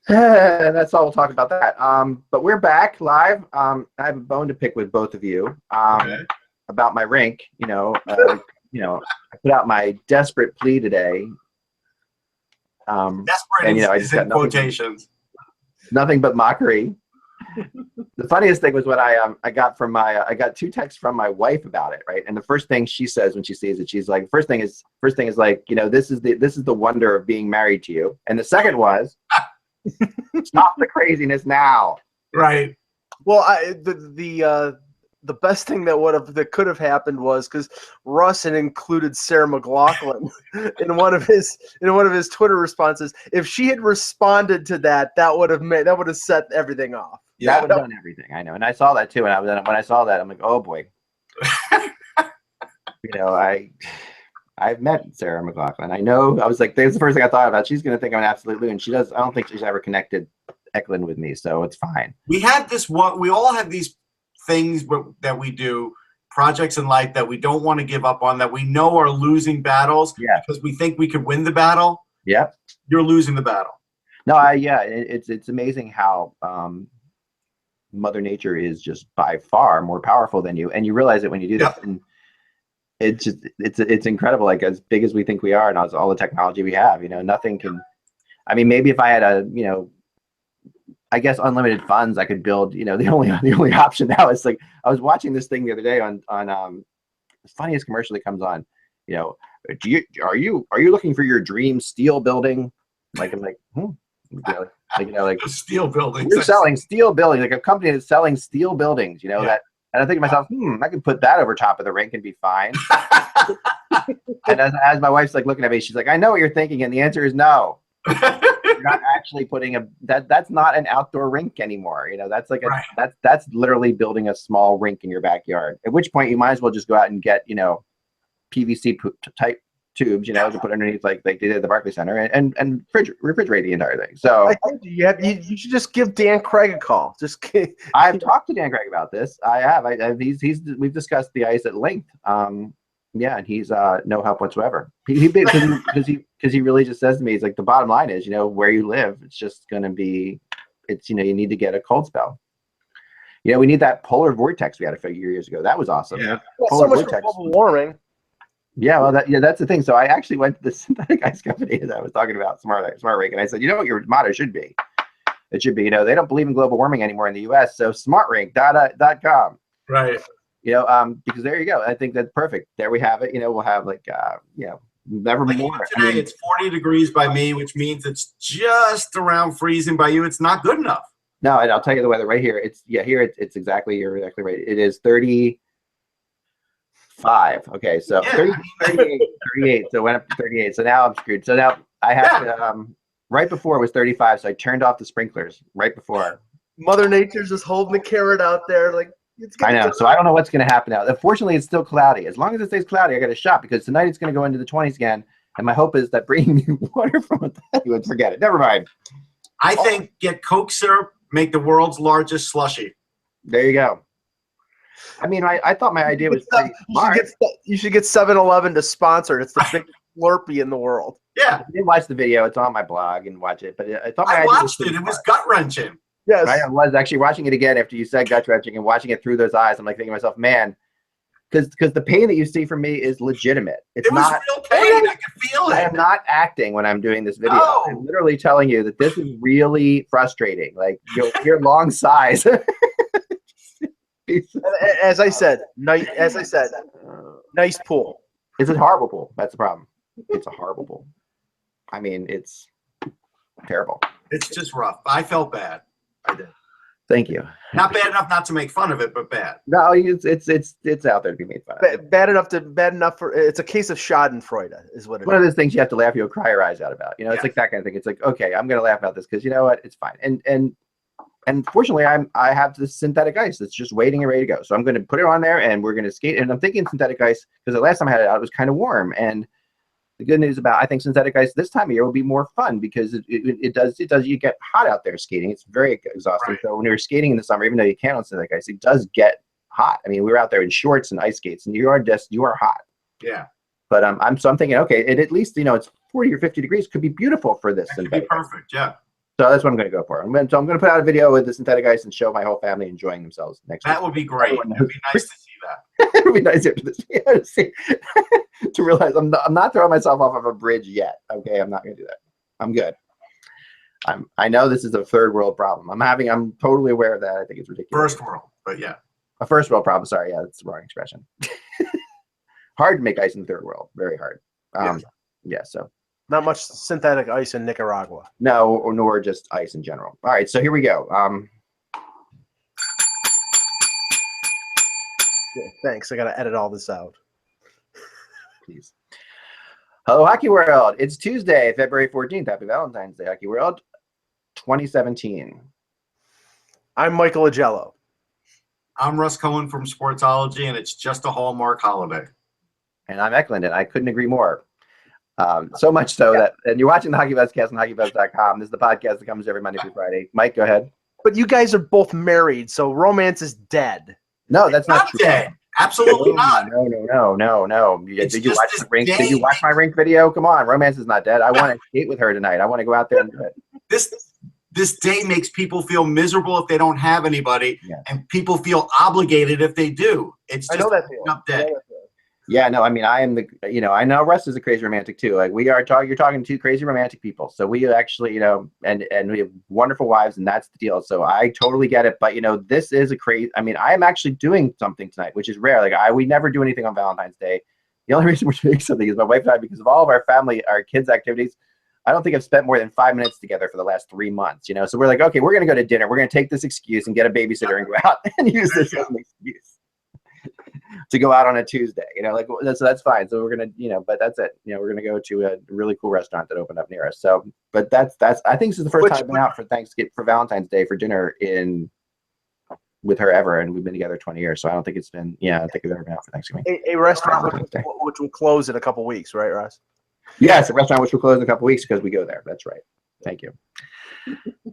That's all we'll talk about that. But we're back live. I have a bone to pick with both of you Okay. about my rink. I put out my desperate plea today. Desperate and I is just got in quotations. nothing but mockery. The funniest thing was when I got two texts from my wife about it, right? And the first thing she says when she sees it, she's like, first thing is like, this is the wonder of being married to you. And the second was, stop the craziness now. Right. Well, the best thing that could have happened was because Russ had included Sarah McLachlan in one of his Twitter responses. If she had responded to that, that would have set everything off. Yeah, that would have done everything. I know, and I saw that too. And when I saw that, I'm like, oh boy. I've met Sarah McLachlan. I know. I was like, that's the first thing I thought about. She's going to think I'm an absolute loon. She does. I don't think she's ever connected Eklund with me, so it's fine. We had this one. We all have these things that we do, projects in life that we don't want to give up on, that we know are losing battles because we think we could win the battle. Yep. You're losing the battle. No, it's amazing how Mother Nature is just by far more powerful than you, and you realize it when you do that. And it's incredible, like as big as we think we are, and all the technology we have, nothing can. I mean, maybe if I had I guess unlimited funds, I could build. The only option now is like I was watching this thing the other day on the funniest commercial that comes on. Are you looking for your dream steel building? Like I'm like, like steel buildings. You're selling steel buildings, like a company that's selling steel buildings. That. And I think to myself, I can put that over top of the rink and be fine. And as my wife's like looking at me, she's like, I know what you're thinking. And the answer is no. You're not actually putting that's not an outdoor rink anymore. That's like that's literally building a small rink in your backyard. At which point you might as well just go out and get, PVC type tubes, to put underneath like they did at the Barclays Center and refrigerate the entire thing. So I think you should just give Dan Craig a call. I've talked to Dan Craig about this. I have. We've discussed the ice at length. And he's no help whatsoever. Because he really just says to me, he's like, the bottom line is, where you live, it's just going to be, you need to get a cold spell. We need that polar vortex we had a few years ago. That was awesome. Yeah. So much for global warming. Yeah, well, that's the thing. So I actually went to the synthetic ice company that I was talking about, Smart Rink, and I said, what your motto should be? It should be, they don't believe in global warming anymore in the U.S., so smartrink.com. Right. Because there you go. I think that's perfect. There we have it. We'll have never more. Today it's 40 degrees by me, which means it's just around freezing by you. It's not good enough. No, and I'll tell you the weather right here. It's exactly, you're exactly right. It is 35. Okay, so 38. So it went up to 38. So now I'm screwed. So now I have to, right before it was 35, so I turned off the sprinklers right before. Mother Nature's just holding the carrot out there like, I know. So I don't know what's going to happen now. Unfortunately, it's still cloudy. As long as it stays cloudy, I got a shot because tonight it's going to go into the 20s again. And my hope is that bringing you water from you would forget it. Never mind. I think get Coke syrup, make the world's largest slushie. There you go. I mean, I thought my idea was pretty smart. You should get 7-Eleven to sponsor it. It's the biggest Slurpee in the world. Yeah. I didn't watch the video. It's on my blog and watch it. But I thought I watched it. It was gut-wrenching. Yes. I was actually watching it again after you said gut-wrenching and watching it through those eyes. I'm like thinking to myself, man, because the pain that you see from me is legitimate. It was real pain. I could feel it. I am not acting when I'm doing this video. No. I'm literally telling you that this is really frustrating. Like you'll hear long sighs. As I said, nice pool. It's a horrible pool. That's the problem. It's a horrible pool. I mean, it's terrible. It's just rough. I felt bad. I did. Thank you. Not bad enough not to make fun of it, but bad. No, it's out there to be made fun of. Bad enough for it's a case of Schadenfreude is what it is. One of those things you have to laugh, you'll cry your eyes out about. It's like that kind of thing. It's like, okay, I'm gonna laugh about this because you know what, it's fine. And fortunately, I have this synthetic ice that's just waiting and ready to go. So I'm going to put it on there, and we're going to skate. And I'm thinking synthetic ice because the last time I had it out, it was kind of warm. And the good news about I think synthetic ice this time of year will be more fun because it does you get hot out there skating. It's very exhausting. Right. So when you're skating in the summer, even though you can't on synthetic ice, it does get hot. I mean, we were out there in shorts and ice skates, and you are hot. Yeah. But I'm thinking, okay, at least it's 40 or 50 degrees could be beautiful for this. That could be perfect. Yeah. So that's what I'm going to go for. I'm going to put out a video with the synthetic ice and show my whole family enjoying themselves next week. That would be great. It would be nice to see that. It would be nice after this to realize I'm not throwing myself off of a bridge yet. Okay, I'm not going to do that. I'm good. I know this is a third world problem. I'm totally aware of that. I think it's ridiculous. First world, but yeah. A first world problem. Sorry, yeah, that's the wrong expression. Hard to make ice in the third world. Very hard. Yeah, so. Not much synthetic ice in Nicaragua. No, nor just ice in general. All right, so here we go. Yeah, thanks. I got to edit all this out. Please. Hello, Hockey World. It's Tuesday, February 14th. Happy Valentine's Day, Hockey World 2017. I'm Michael Agello. I'm Russ Cohen from Sportsology, and it's just a Hallmark holiday. And I'm Eklund, and I couldn't agree more. So much so that, and you're watching the HockeyBuzzcast on HockeyBuzz.com. This is the podcast that comes every Monday through Friday. Mike, go ahead. But you guys are both married, so romance is dead. No, that's not true. Dead. Absolutely not. No. Did you watch my rink video? Come on, romance is not dead. I want to skate with her tonight. I want to go out there and do it. This day makes people feel miserable if they don't have anybody, and people feel obligated if they do. It's just up dead. Yeah, no, I mean, I know Russ is a crazy romantic too. Like you're talking to two crazy romantic people. So we actually, and we have wonderful wives, and that's the deal. So I totally get it. But this is I mean, I am actually doing something tonight, which is rare. Like we never do anything on Valentine's Day. The only reason we're doing something is my wife and I, because of all of our kids' activities. I don't think I've spent more than 5 minutes together for the last 3 months, So we're like, okay, we're going to go to dinner. We're going to take this excuse and get a babysitter and go out and use this as an excuse to go out on a Tuesday, so that's fine. So we're going to, but that's it. We're going to go to a really cool restaurant that opened up near us. So, but that's, I think this is the first time I've been out for Valentine's Day for dinner with her ever. And we've been together 20 years. So I don't think it's been, I don't think we've ever been out for Thanksgiving. A restaurant which will close in a couple weeks, right, Russ? Yes, a restaurant which will close in a couple weeks because we go there. That's right. Thank you.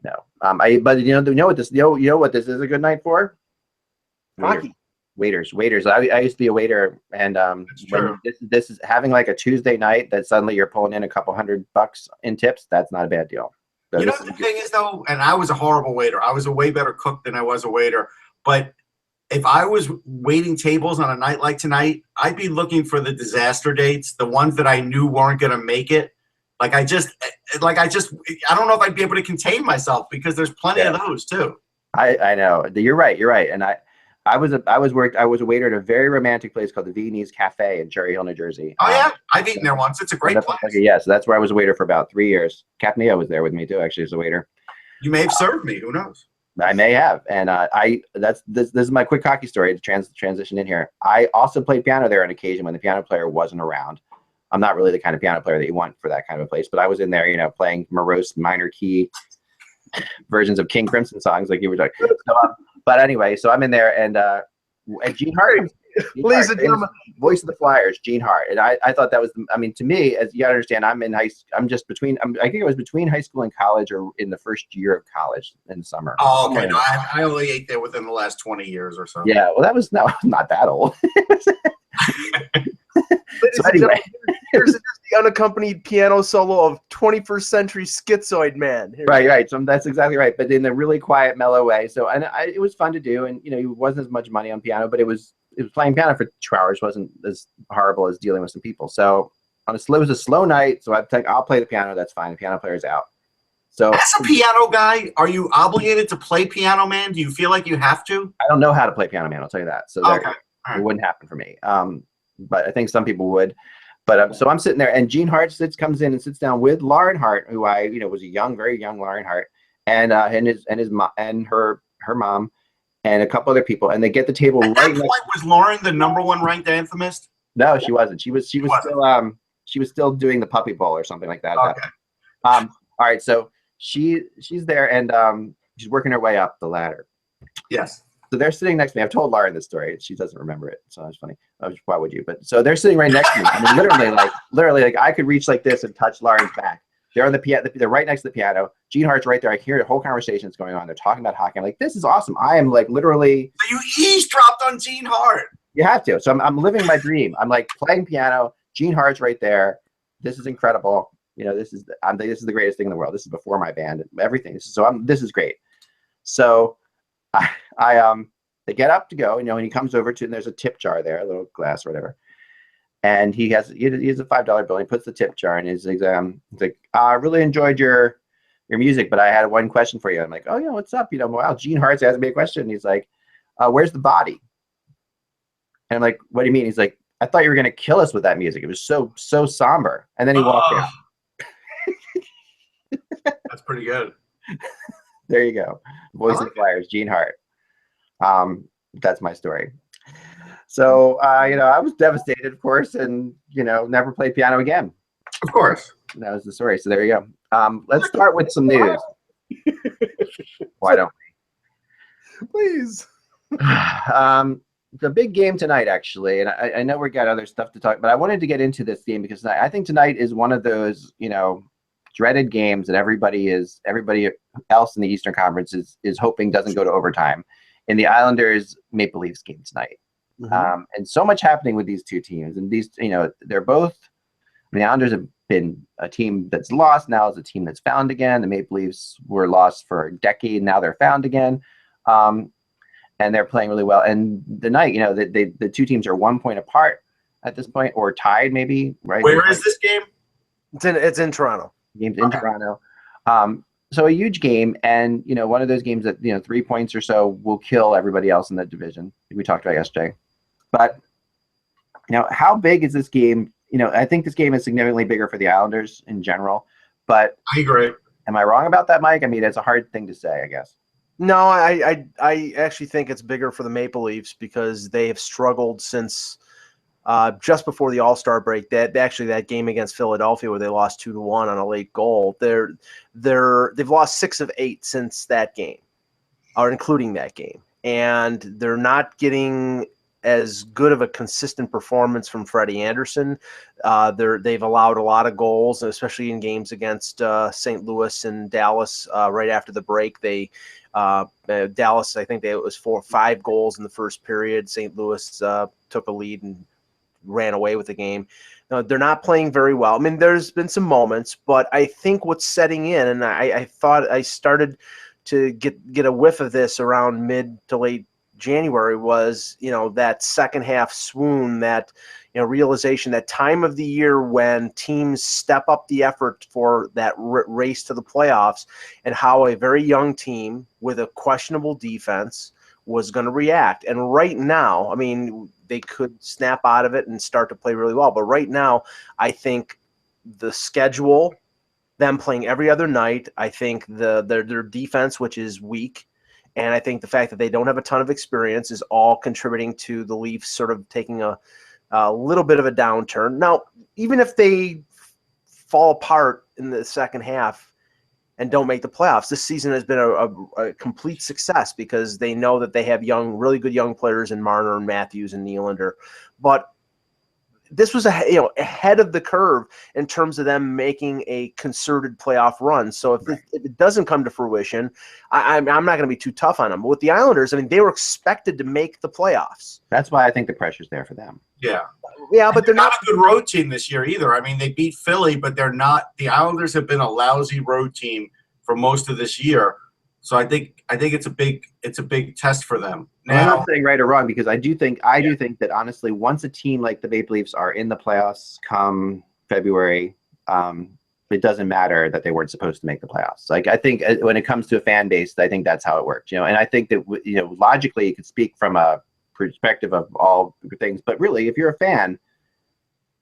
No, but you know what this is a good night for? Hockey. Waiters. I used to be a waiter, and when this is having like a Tuesday night that suddenly you're pulling in a couple $100 in tips. That's not a bad deal. So the thing is though, and I was a horrible waiter. I was a way better cook than I was a waiter. But if I was waiting tables on a night like tonight, I'd be looking for the disaster dates, the ones that I knew weren't going to make it. I don't know if I'd be able to contain myself because there's plenty of those too. I know. You're right. And I was a waiter at a very romantic place called the Viennese Cafe in Cherry Hill, New Jersey. Oh yeah, I've eaten there once. It's a great place. So that's where I was a waiter for about 3 years. Capneo was there with me too, actually, as a waiter. You may have served me. Who knows? I may have, and this is my quick hockey story to transition in here. I also played piano there on occasion when the piano player wasn't around. I'm not really the kind of piano player that you want for that kind of a place, but I was in there, playing morose minor key versions of King Crimson songs like you were talking. So, but anyway, so I'm in there, and Gene Hart, ladies and gentlemen, voice of the Flyers, Gene Hart, and I thought that was, to me, as you gotta understand, I think I was between high school and college, or in the first year of college in the summer. Oh, okay. No, I only ate there within the last 20 years or so. Yeah, well, that was not that old. So anyway, here's the unaccompanied piano solo of 21st century schizoid man. Right. So that's exactly right, but in a really quiet, mellow way. So, it was fun to do, and it wasn't as much money on piano, but it was playing piano for 2 hours wasn't as horrible as dealing with some people. So it was a slow night. So I'll play the piano. That's fine. The piano player's out. So as a piano guy, are you obligated to play piano, man? Do you feel like you have to? I don't know how to play piano, man. I'll tell you that. So it wouldn't happen for me. But I think some people would. But so I'm sitting there, and Gene Hart comes in and sits down with Lauren Hart, who was a very young Lauren Hart, and his mom and her mom, and a couple other people, and they get the table At that point, was Lauren the #1 ranked anthemist? No, she wasn't. She was still doing the Puppy Bowl or something like that. Okay. All right, so she's there, and she's working her way up the ladder. Yes. So they're sitting next to me. I've told Lauren this story. She doesn't remember it, so it's funny. Why would you? But so they're sitting right next to me. I mean, literally, I could reach like this and touch Lauren's back. They're on the piano. They're right next to the piano. Gene Hart's right there. I hear the whole conversation that's going on. They're talking about hockey. I'm like, this is awesome. I am like literally. So you eavesdropped on Gene Hart. You have to. So I'm living my dream. I'm like playing piano. Gene Hart's right there. This is incredible. this is the greatest thing in the world. This is before my band and everything. This is great. So they get up to go, and he comes over to, and there's a tip jar there, a little glass or whatever. And he has a $5 bill. And he puts the tip jar in his exam. He's like, I really enjoyed your music, but I had one question for you. I'm like, oh yeah, what's up? Wow, Gene Hart's asked me a question. And he's like, where's the body? And I'm like, what do you mean? He's like, I thought you were gonna kill us with that music. It was so somber. And then he walked out. That's pretty good. There you go. Voice of the Flyers, Gene Hart. That's my story. So, I was devastated, of course, and, never played piano again. Of course. That was the story. So there you go. Let's start with some news. Why don't we? Please. The big game tonight, actually, and I know we got other stuff to talk, but I wanted to get into this game because I think tonight is one of those, dreaded games that everybody else in the Eastern Conference is hoping doesn't go to overtime. In the Islanders Maple Leafs game tonight. Mm-hmm. And so much happening with these two teams, and these, they're both, the Islanders have been a team that's lost, now is a team that's found again. The Maple Leafs were lost for a decade, now they're found again. And they're playing really well. And tonight, the two teams are 1 point apart at this point, or tied maybe, right? Where is this game? It's in Toronto. Game's in Toronto. So a huge game, and one of those games that 3 points or so will kill everybody else in that division. We talked about yesterday. But how big is this game? I think this game is significantly bigger for the Islanders in general. But I agree. Am I wrong about that, Mike? I mean, it's a hard thing to say, I guess. No, I actually think it's bigger for the Maple Leafs because they have struggled since just before the All-Star break. That game against Philadelphia where they lost 2-1 on a late goal. They've lost 6 of 8 since that game, or including that game, and they're not getting as good of a consistent performance from Freddie Anderson. They've allowed a lot of goals, especially in games against St. Louis and Dallas right after the break. Dallas, I think it was 4 or 5 goals in the first period. St. Louis took a lead and ran away with the game. They're not playing very well. I mean, there's been some moments, but I think what's setting in, and I thought I started to get a whiff of this around mid to late January, was that second half swoon, that realization, that time of the year when teams step up the effort for that race to the playoffs, and how a very young team with a questionable defense was going to react. And right now, I mean, they could snap out of it and start to play really well, but right now I think the schedule, them playing every other night, I think their defense, which is weak, and I think the fact that they don't have a ton of experience is all contributing to the Leafs sort of taking a little bit of a downturn. Now, even if they fall apart in the second half and don't make the playoffs, this season has been a complete success because they know that they have really good young players in Marner and Matthews and Nylander. But this was ahead of the curve in terms of them making a concerted playoff run. So if it doesn't come to fruition, I'm not going to be too tough on them. But with the Islanders, I mean, they were expected to make the playoffs. That's why I think the pressure's there for them. Yeah, but they're not a good road team this year either. I mean, they beat Philly, but they're not. The Islanders have been a lousy road team for most of this year. So I think it's a big test for them. Now, I'm not saying right or wrong, because I do think that honestly, once a team like the Maple Leafs are in the playoffs come February, it doesn't matter that they weren't supposed to make the playoffs. Like, I think when it comes to a fan base, I think that's how it works. And I think that logically you could speak from a perspective of all things, but really, if you're a fan,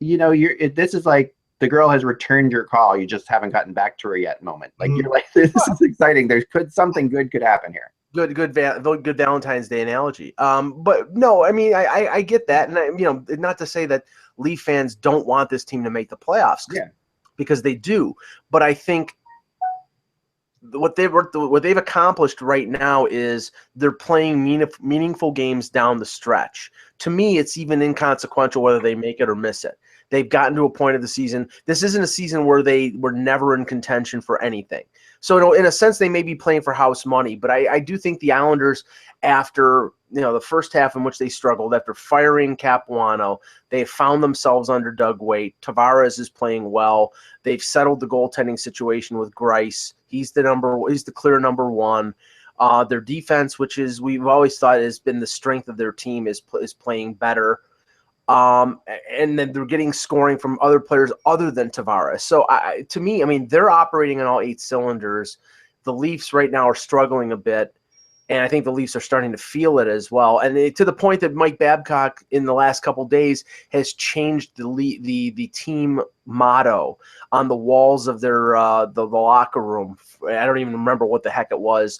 this is like the girl has returned your call, you just haven't gotten back to her yet moment. Like, you're like, this is exciting. Something good could happen here. Good Valentine's Day analogy. But no, I mean, I get that, and not to say that Leaf fans don't want this team to make the playoffs, because they do. But I think what they've accomplished right now is they're playing meaningful games down the stretch. To me, it's even inconsequential whether they make it or miss it. They've gotten to a point of the season. This isn't a season where they were never in contention for anything. So in a sense, they may be playing for house money, but I do think the Islanders, after the first half in which they struggled after firing Capuano. They found themselves under Doug Weight. Tavares is playing well. They've settled the goaltending situation with Greiss. He's the clear number one. Their defense, which is we've always thought has been the strength of their team, is playing better. And then they're getting scoring from other players other than Tavares. So to me, I mean, they're operating on all 8 cylinders. The Leafs right now are struggling a bit, and I think the Leafs are starting to feel it as well. And to the point that Mike Babcock in the last couple of days has changed the team motto on the walls of their the locker room. I don't even remember what the heck it was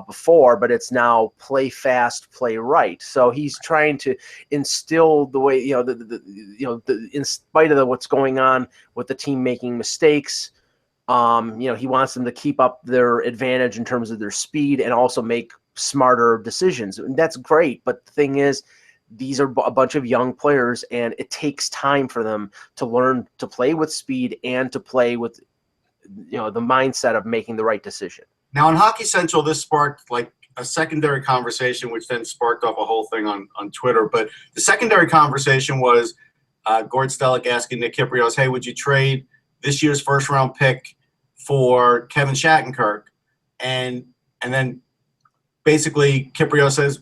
before, but it's now play fast, play right. So he's trying to instill the way, in spite of what's going on with the team making mistakes, he wants them to keep up their advantage in terms of their speed and also make smarter decisions. And that's great. But the thing is, these are a bunch of young players, and it takes time for them to learn to play with speed and to play with, the mindset of making the right decision. Now, in Hockey Central, this sparked like a secondary conversation, which then sparked off a whole thing on Twitter. But the secondary conversation was Gord Stellick asking Nick Kypreos, hey, would you trade this year's first-round pick for Kevin Shattenkirk? And then basically Kypreos says,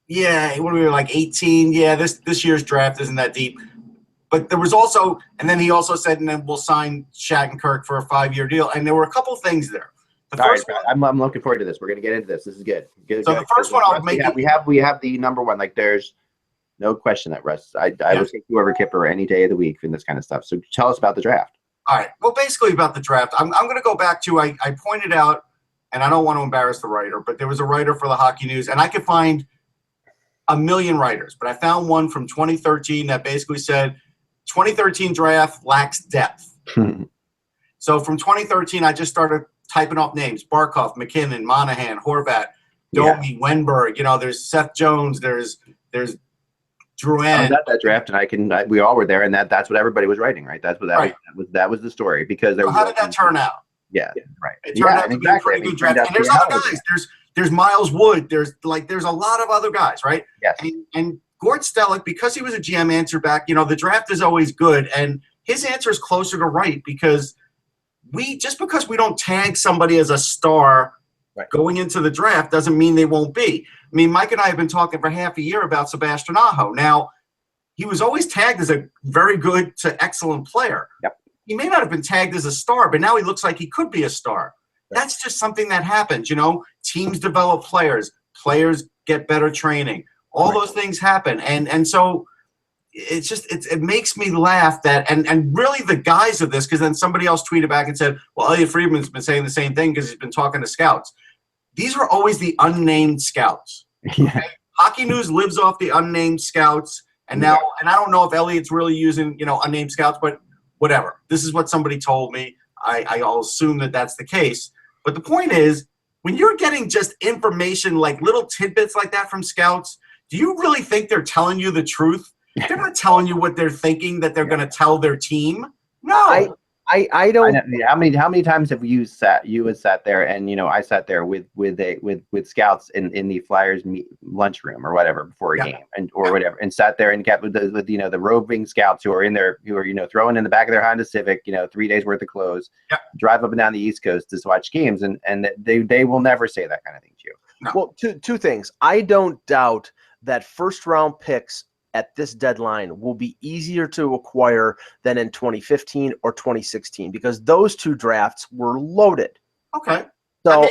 yeah, what are we, like 18? Yeah, this year's draft isn't that deep. But there was also – and then he also said, and then we'll sign Shattenkirk for a 5-year deal. And there were a couple things there. The first one, I'm looking forward to this. We're going to get into this. This is good. The first one I'll make we have the number one. Like, there's no question that Russ. I would take you over Kipper any day of the week in this kind of stuff. So tell us about the draft. All right. Well, basically about the draft, I'm going to go back to I pointed out, and I don't want to embarrass the writer, but there was a writer for the Hockey News, and I could find a million writers, but I found one from 2013 that basically said 2013 draft lacks depth. So from 2013, I just started typing off names: Barkov, McKinnon, Monahan, Horvat, Domi, Wenberg. There's Seth Jones. There's Drouin. I was at that draft, and we all were there, and that's what everybody was writing, right? That was the story, because there was. How did that turn out? Yeah, right. It turned out to be a pretty good draft. And there's other guys. There's Miles Wood. There's a lot of other guys, right? Yes. And Gord Stellick, because he was a GM answer back, the draft is always good, and his answer is closer to right, because because we don't tag somebody as a star going into the draft doesn't mean they won't be. I mean, Mike and I have been talking for half a year about Sebastian Aho. Now, he was always tagged as a very good to excellent player. Yep. He may not have been tagged as a star, but now he looks like he could be a star. Right. That's just something that happens, Teams develop players. Players get better training. All those things happen. And so it's just it makes me laugh that and really the guys of this, because then somebody else tweeted back and said, well, Elliot Friedman's been saying the same thing because he's been talking to scouts. These are always the unnamed scouts. Okay? Hockey News lives off the unnamed scouts, and now and I don't know if Elliot's really using unnamed scouts, but whatever. This is what somebody told me. I'll assume that that's the case. But the point is, when you're getting just information like little tidbits like that from scouts, do you really think they're telling you the truth? They're not telling you what they're thinking that they're going to tell their team. No. I don't. How many times have you sat there and I sat there with scouts in the Flyers lunchroom or whatever before a game or whatever, and sat there and kept with the roving scouts who are throwing in the back of their Honda Civic 3 days worth of clothes, drive up and down the East Coast to watch games, and they will never say that kind of thing to you. No. Well, two things. I don't doubt that first round picks at this deadline will be easier to acquire than in 2015 or 2016, because those two drafts were loaded. Okay. So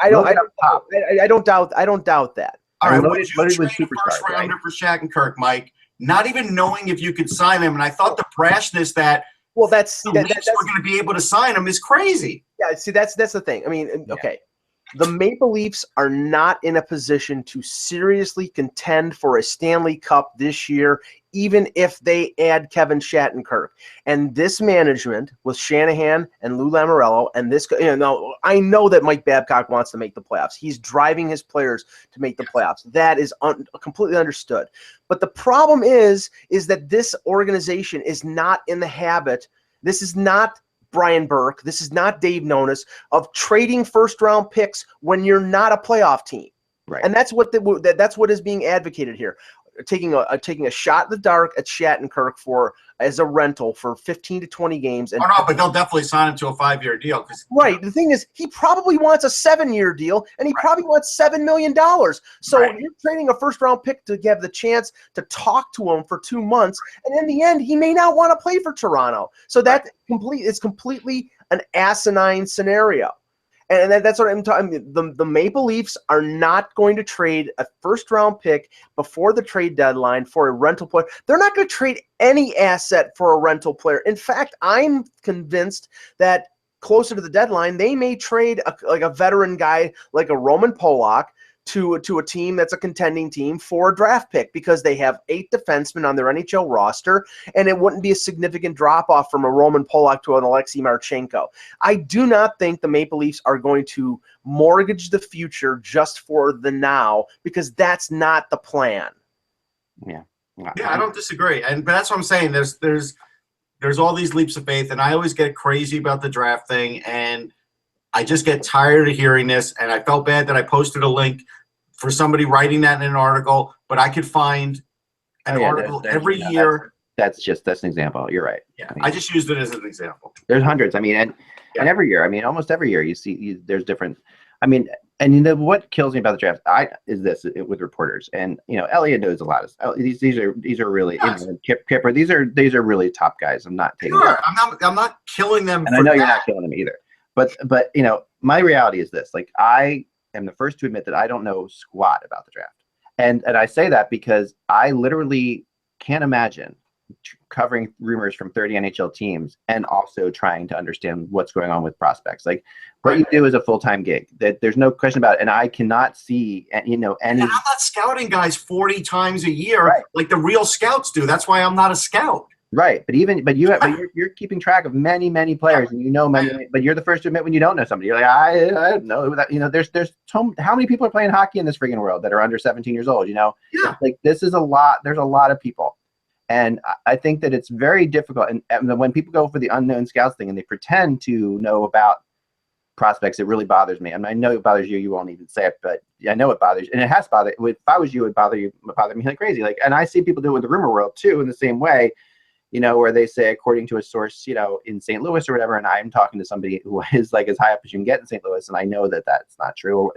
I don't doubt that. All right. Would you trade a first rounder for Shattenkirk, Mike, not even knowing if you could sign him? And I thought the brashness that we're going to be able to sign him is crazy. Yeah. See, that's the thing. I mean, okay. The Maple Leafs are not in a position to seriously contend for a Stanley Cup this year, even if they add Kevin Shattenkirk. And this management with Shanahan and Lou Lamoriello and this, I know that Mike Babcock wants to make the playoffs. He's driving his players to make the playoffs. That is completely understood. But the problem is that this organization is not in the habit. This is not Brian Burke. This is not Dave Nonis of trading first-round picks when you're not a playoff team. Right. And that's what is being advocated here. Taking a shot in the dark at Shattenkirk as a rental for 15 to 20 games. And no, but they'll definitely sign him to a 5-year deal. Right. The thing is, he probably wants a 7-year deal, and he probably wants $7 million. So you're trading a first-round pick to have the chance to talk to him for 2 months, and in the end, he may not want to play for Toronto. So that is completely an asinine scenario. And that's what I'm talking about. The Maple Leafs are not going to trade a first-round pick before the trade deadline for a rental player. They're not going to trade any asset for a rental player. In fact, I'm convinced that closer to the deadline, they may trade a veteran guy like a Roman Polak to a team that's a contending team for a draft pick, because they have 8 defensemen on their NHL roster, and it wouldn't be a significant drop-off from a Roman Polak to an Alexei Marchenko. I do not think the Maple Leafs are going to mortgage the future just for the now, because that's not the plan. Yeah, I don't disagree, but that's what I'm saying. There's all these leaps of faith, and I always get crazy about the draft thing, and I just get tired of hearing this, and I felt bad that I posted a link for somebody writing that in an article, but I could find an article every year. That's an example. You're right. Yeah, I just used it as an example. There's hundreds. I mean, and every year, almost every year you see there's different. And what kills me about the draft is this with reporters, and Elliot knows a lot of these are really Kipper. These are really top guys. I'm not taking. Sure, I'm not killing them. And I know you're not killing them either. But my reality is this: like, I am the first to admit that I don't know squat about the draft, and I say that because I literally can't imagine covering rumors from 30 NHL teams and also trying to understand what's going on with prospects. Like, what you do is a full-time gig. That there's no question about it, and I cannot see any. And I'm not scouting guys 40 times a year like the real scouts do. That's why I'm not a scout. Right, but you're keeping track of many players, and many. But you're the first to admit when you don't know somebody. You're like, I don't know that. There's how many people are playing hockey in this friggin' world that are under 17 years old? Like, this is a lot. There's a lot of people, and I think that it's very difficult. And when people go for the unknown scouts thing and they pretend to know about prospects, it really bothers me. I know it bothers you. You won't even say it, but I know it bothers you, and it has bothered. If I was you, it would bother me like crazy. Like, and I see people do it with the rumor world too, in the same way. Where they say, according to a source, in St. Louis or whatever, and I'm talking to somebody who is like as high up as you can get in St. Louis, and I know that that's not true.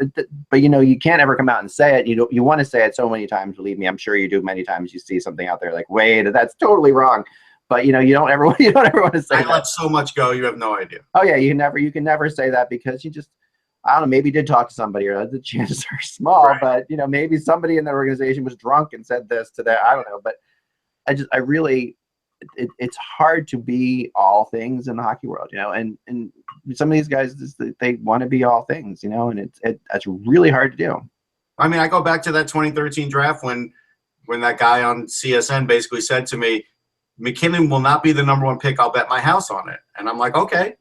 But you can't ever come out and say it. You want to say it so many times. Believe me, I'm sure you do many times. You see something out there like, wait, that's totally wrong. But you don't ever want to say that. I let so much go. You have no idea. Oh yeah, you can never say that, because you just, I don't know, maybe you did talk to somebody, or the chances are small. Right. But maybe somebody in the organization was drunk and said this to that. I don't know, but I really. It's hard to be all things in the hockey world, and some of these guys, they want to be all things, and it's really hard to do. I mean, I go back to that 2013 draft when that guy on CSN basically said to me, McKinnon will not be the #1 pick. I'll bet my house on it. And I'm like, okay.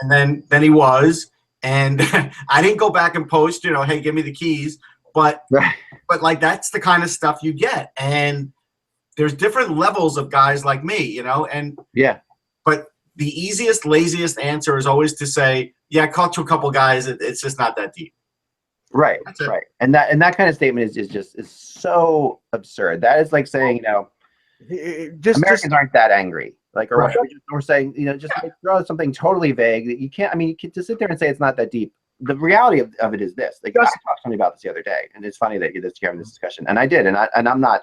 And then he was, and I didn't go back and post, hey, give me the keys. But like, that's the kind of stuff you get. And there's different levels of guys like me, and but the easiest, laziest answer is always to say, I talked to a couple guys. It's just not that deep. Right. And that kind of statement is so absurd. That is like saying, Americans aren't that angry. Like, or saying, just throw something totally vague that you can't. I mean, to sit there and say it's not that deep. The reality of it is this. Like, I talked to somebody about this the other day, and it's funny that you're having this discussion, and I did, and I'm not.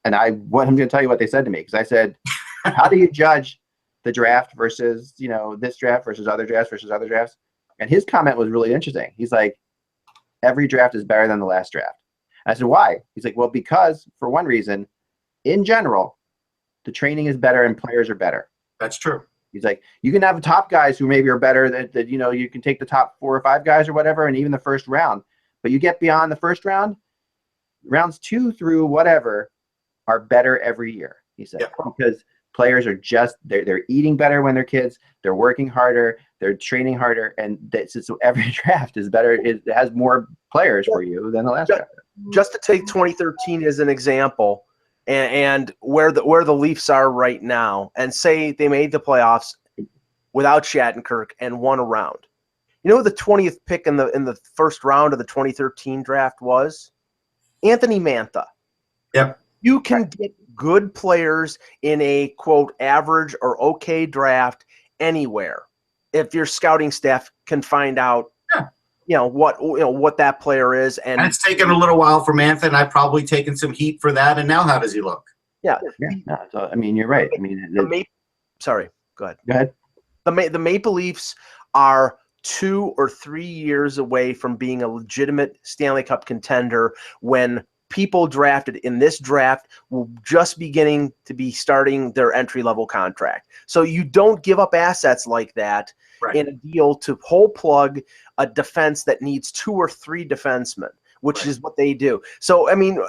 And I'm going to tell you what they said to me, because I said, how do you judge the draft versus, this draft versus other drafts? And his comment was really interesting. He's like, every draft is better than the last draft. And I said, why? He's like, well, because for one reason, in general, the training is better and players are better. That's true. He's like, you can have top guys who maybe are better that you can take the top 4 or 5 guys or whatever, and even the first round. But you get beyond the first round, rounds 2 through whatever, are better every year, he said, because players are just they're eating better when they're kids, they're working harder, they're training harder, and so every draft is better. It has more players for you than the last draft. Just to take 2013 as an example, and where the Leafs are right now, and say they made the playoffs without Shattenkirk and won a round. You know who the 20th pick in the first round of the 2013 draft was? Anthony Mantha. Yep. You can get good players in a, quote, average or okay draft anywhere if your scouting staff can find out what that player is. And it's taken a little while for Mantha, and I've probably taken some heat for that. And now how does he look? Yeah. No, so, I mean, you're right. I mean, sorry, go ahead. Go ahead. The Maple Leafs are 2 or 3 years away from being a legitimate Stanley Cup contender when people drafted in this draft will just beginning to be starting their entry-level contract. So you don't give up assets like that in a deal to whole plug a defense that needs 2 or 3 defensemen, which is what they do. So, I mean,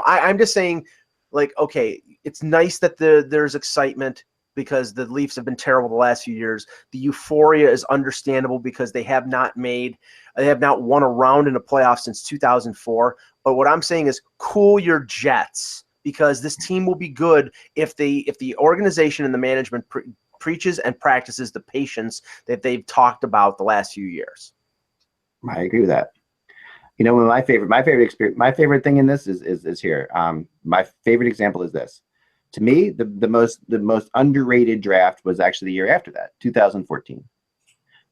I'm just saying, like, okay, it's nice that there's excitement because the Leafs have been terrible the last few years. The euphoria is understandable because they have not won a round in the playoffs since 2004. But what I'm saying is cool your jets, because this team will be good if the organization and the management preaches and practices the patience that they've talked about the last few years. I agree with that. My favorite thing in this is here. My favorite example is this. To me, the most underrated draft was actually the year after that, 2014,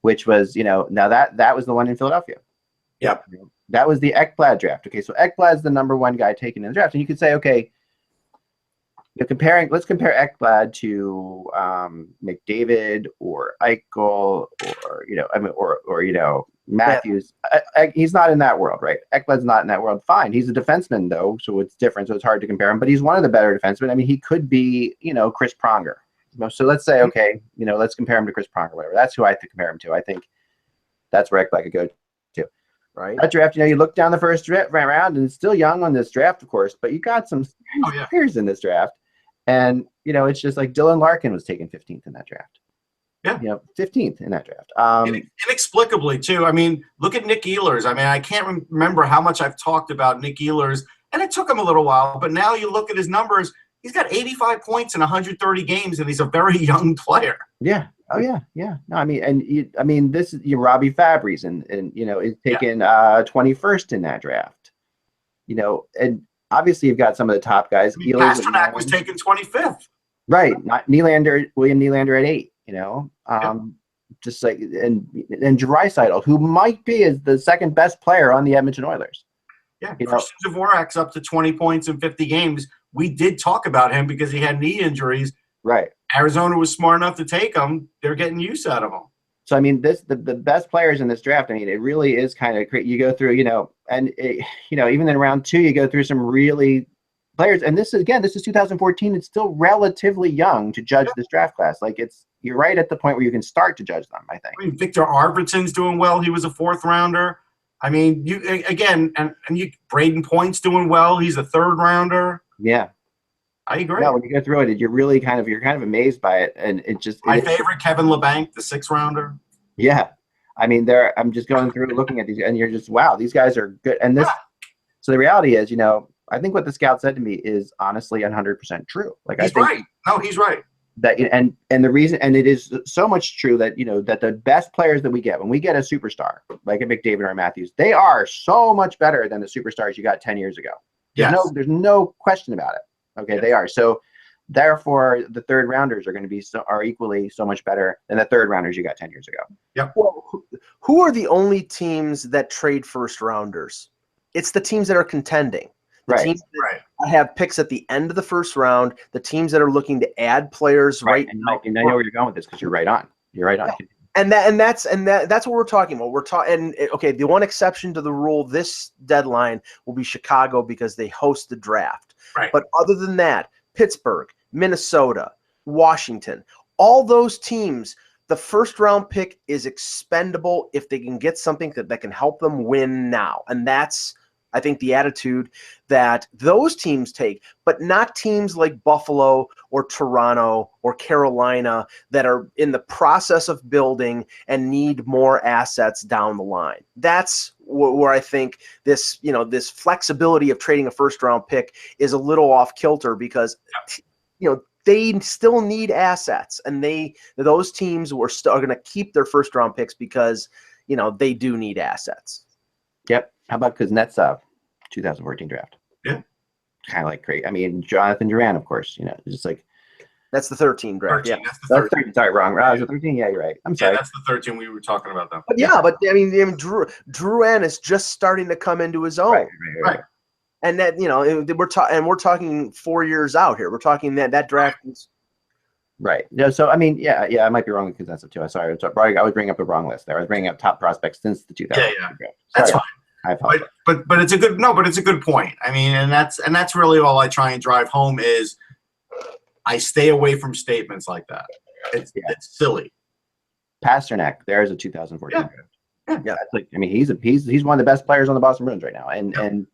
which was, now that was the one in Philadelphia. Yep. That was the Ekblad draft. Okay, so Ekblad's the number 1 guy taken in the draft, and you could say, okay, let's compare Ekblad to McDavid or Eichel or Matthews. He's not in that world, right? Ekblad's not in that world. Fine, he's a defenseman though, so it's different. So it's hard to compare him. But he's one of the better defensemen. I mean, he could be, Chris Pronger. So let's say, okay, let's compare him to Chris Pronger, whatever. That's who I compare him to. I think that's where Ekblad could go to. Right. That draft, you look down the first round, and it's still young on this draft, of course, but you got some players in this draft. And, it's just like Dylan Larkin was taken 15th in that draft. Yeah. 15th in that draft. Inexplicably, too. I mean, look at Nick Ehlers. I mean, I can't remember how much I've talked about Nick Ehlers, and it took him a little while, but now you look at his numbers, he's got 85 points in 130 games, and he's a very young player. Yeah. Oh, yeah. Yeah. No, this is Robbie Fabry's and is taken 21st in that draft. And obviously you've got some of the top guys. Pasternak was taken 25th. Right. Not William Nylander at 8, just like, and Draisaitl, who might be as the second best player on the Edmonton Oilers. Yeah. Christian Dvorak's up to 20 points in 50 games. We did talk about him because he had knee injuries. Right. Arizona was smart enough to take him. They're getting use out of him. So, the best players in this draft, it really is kind of great. You go through, even in round 2, you go through some really players. And this is 2014. It's still relatively young to judge this draft class. Like, you're right at the point where you can start to judge them, I think. Victor Arvidsson's doing well. He was a 4th rounder. Braden Point's doing well. He's a 3rd rounder. Yeah. I agree. No, when you go through it, you're kind of amazed by it, and it just my favorite, Kevin LeBanc, the 6th rounder. Yeah, I'm just going through looking at these, and you're just wow, these guys are good. And this, so the reality is, I think what the scout said to me is honestly 100% true. Like he's right. No, he's right. That and the reason, and it is so much true that that the best players that we get when we get a superstar like a McDavid or a Matthews, they are so much better than the superstars you got 10 years ago. There's no question about it. Okay, they are. So therefore, the 3rd rounders are going to be are equally so much better than the 3rd rounders you got 10 years ago. Yep. Well, who are the only teams that trade 1st rounders? It's the teams that are contending. The teams that have picks at the end of the 1st round. The teams that are looking to add players right now. And I know where you're going with this because you're right on. You're right on. Yeah. And that's what we're talking about. The one exception to the rule this deadline will be Chicago because they host the draft. Right. But other than that, Pittsburgh, Minnesota, Washington, all those teams, the 1st round pick is expendable if they can get something that can help them win now. And that's, I think, the attitude that those teams take, but not teams like Buffalo or Toronto or Carolina that are in the process of building and need more assets down the line. That's where I think this flexibility of trading a 1st round pick is a little off kilter because, they still need assets, and those teams are going to keep their 1st round picks because, they do need assets. Yep. How about Kuznetsov, 2014 draft? Yeah. Kind of like great. I mean, Jonathan Duran, of course, just like. That's the 13 draft. 13, Yeah. That's the 13. Sorry, wrong. Was it 13? Yeah, you're right. I'm sorry. Yeah, that's the 13 we were talking about, though. But but I mean Drouin is just starting to come into his own. Right. And that, we're talking 4 years out here. We're talking that draft is. Right. Yeah. So I mean, yeah, I might be wrong because that's too. Sorry, I was bringing up the wrong list there. I was bringing up top prospects since the 2000. Yeah. That's fine. I apologize. But it's a good point. I mean, and that's really all I try and drive home is I stay away from statements like that. It's silly. Pasternak, there's a 2014 draft. Yeah. That's like, I mean, he's one of the best players on the Boston Bruins right now, and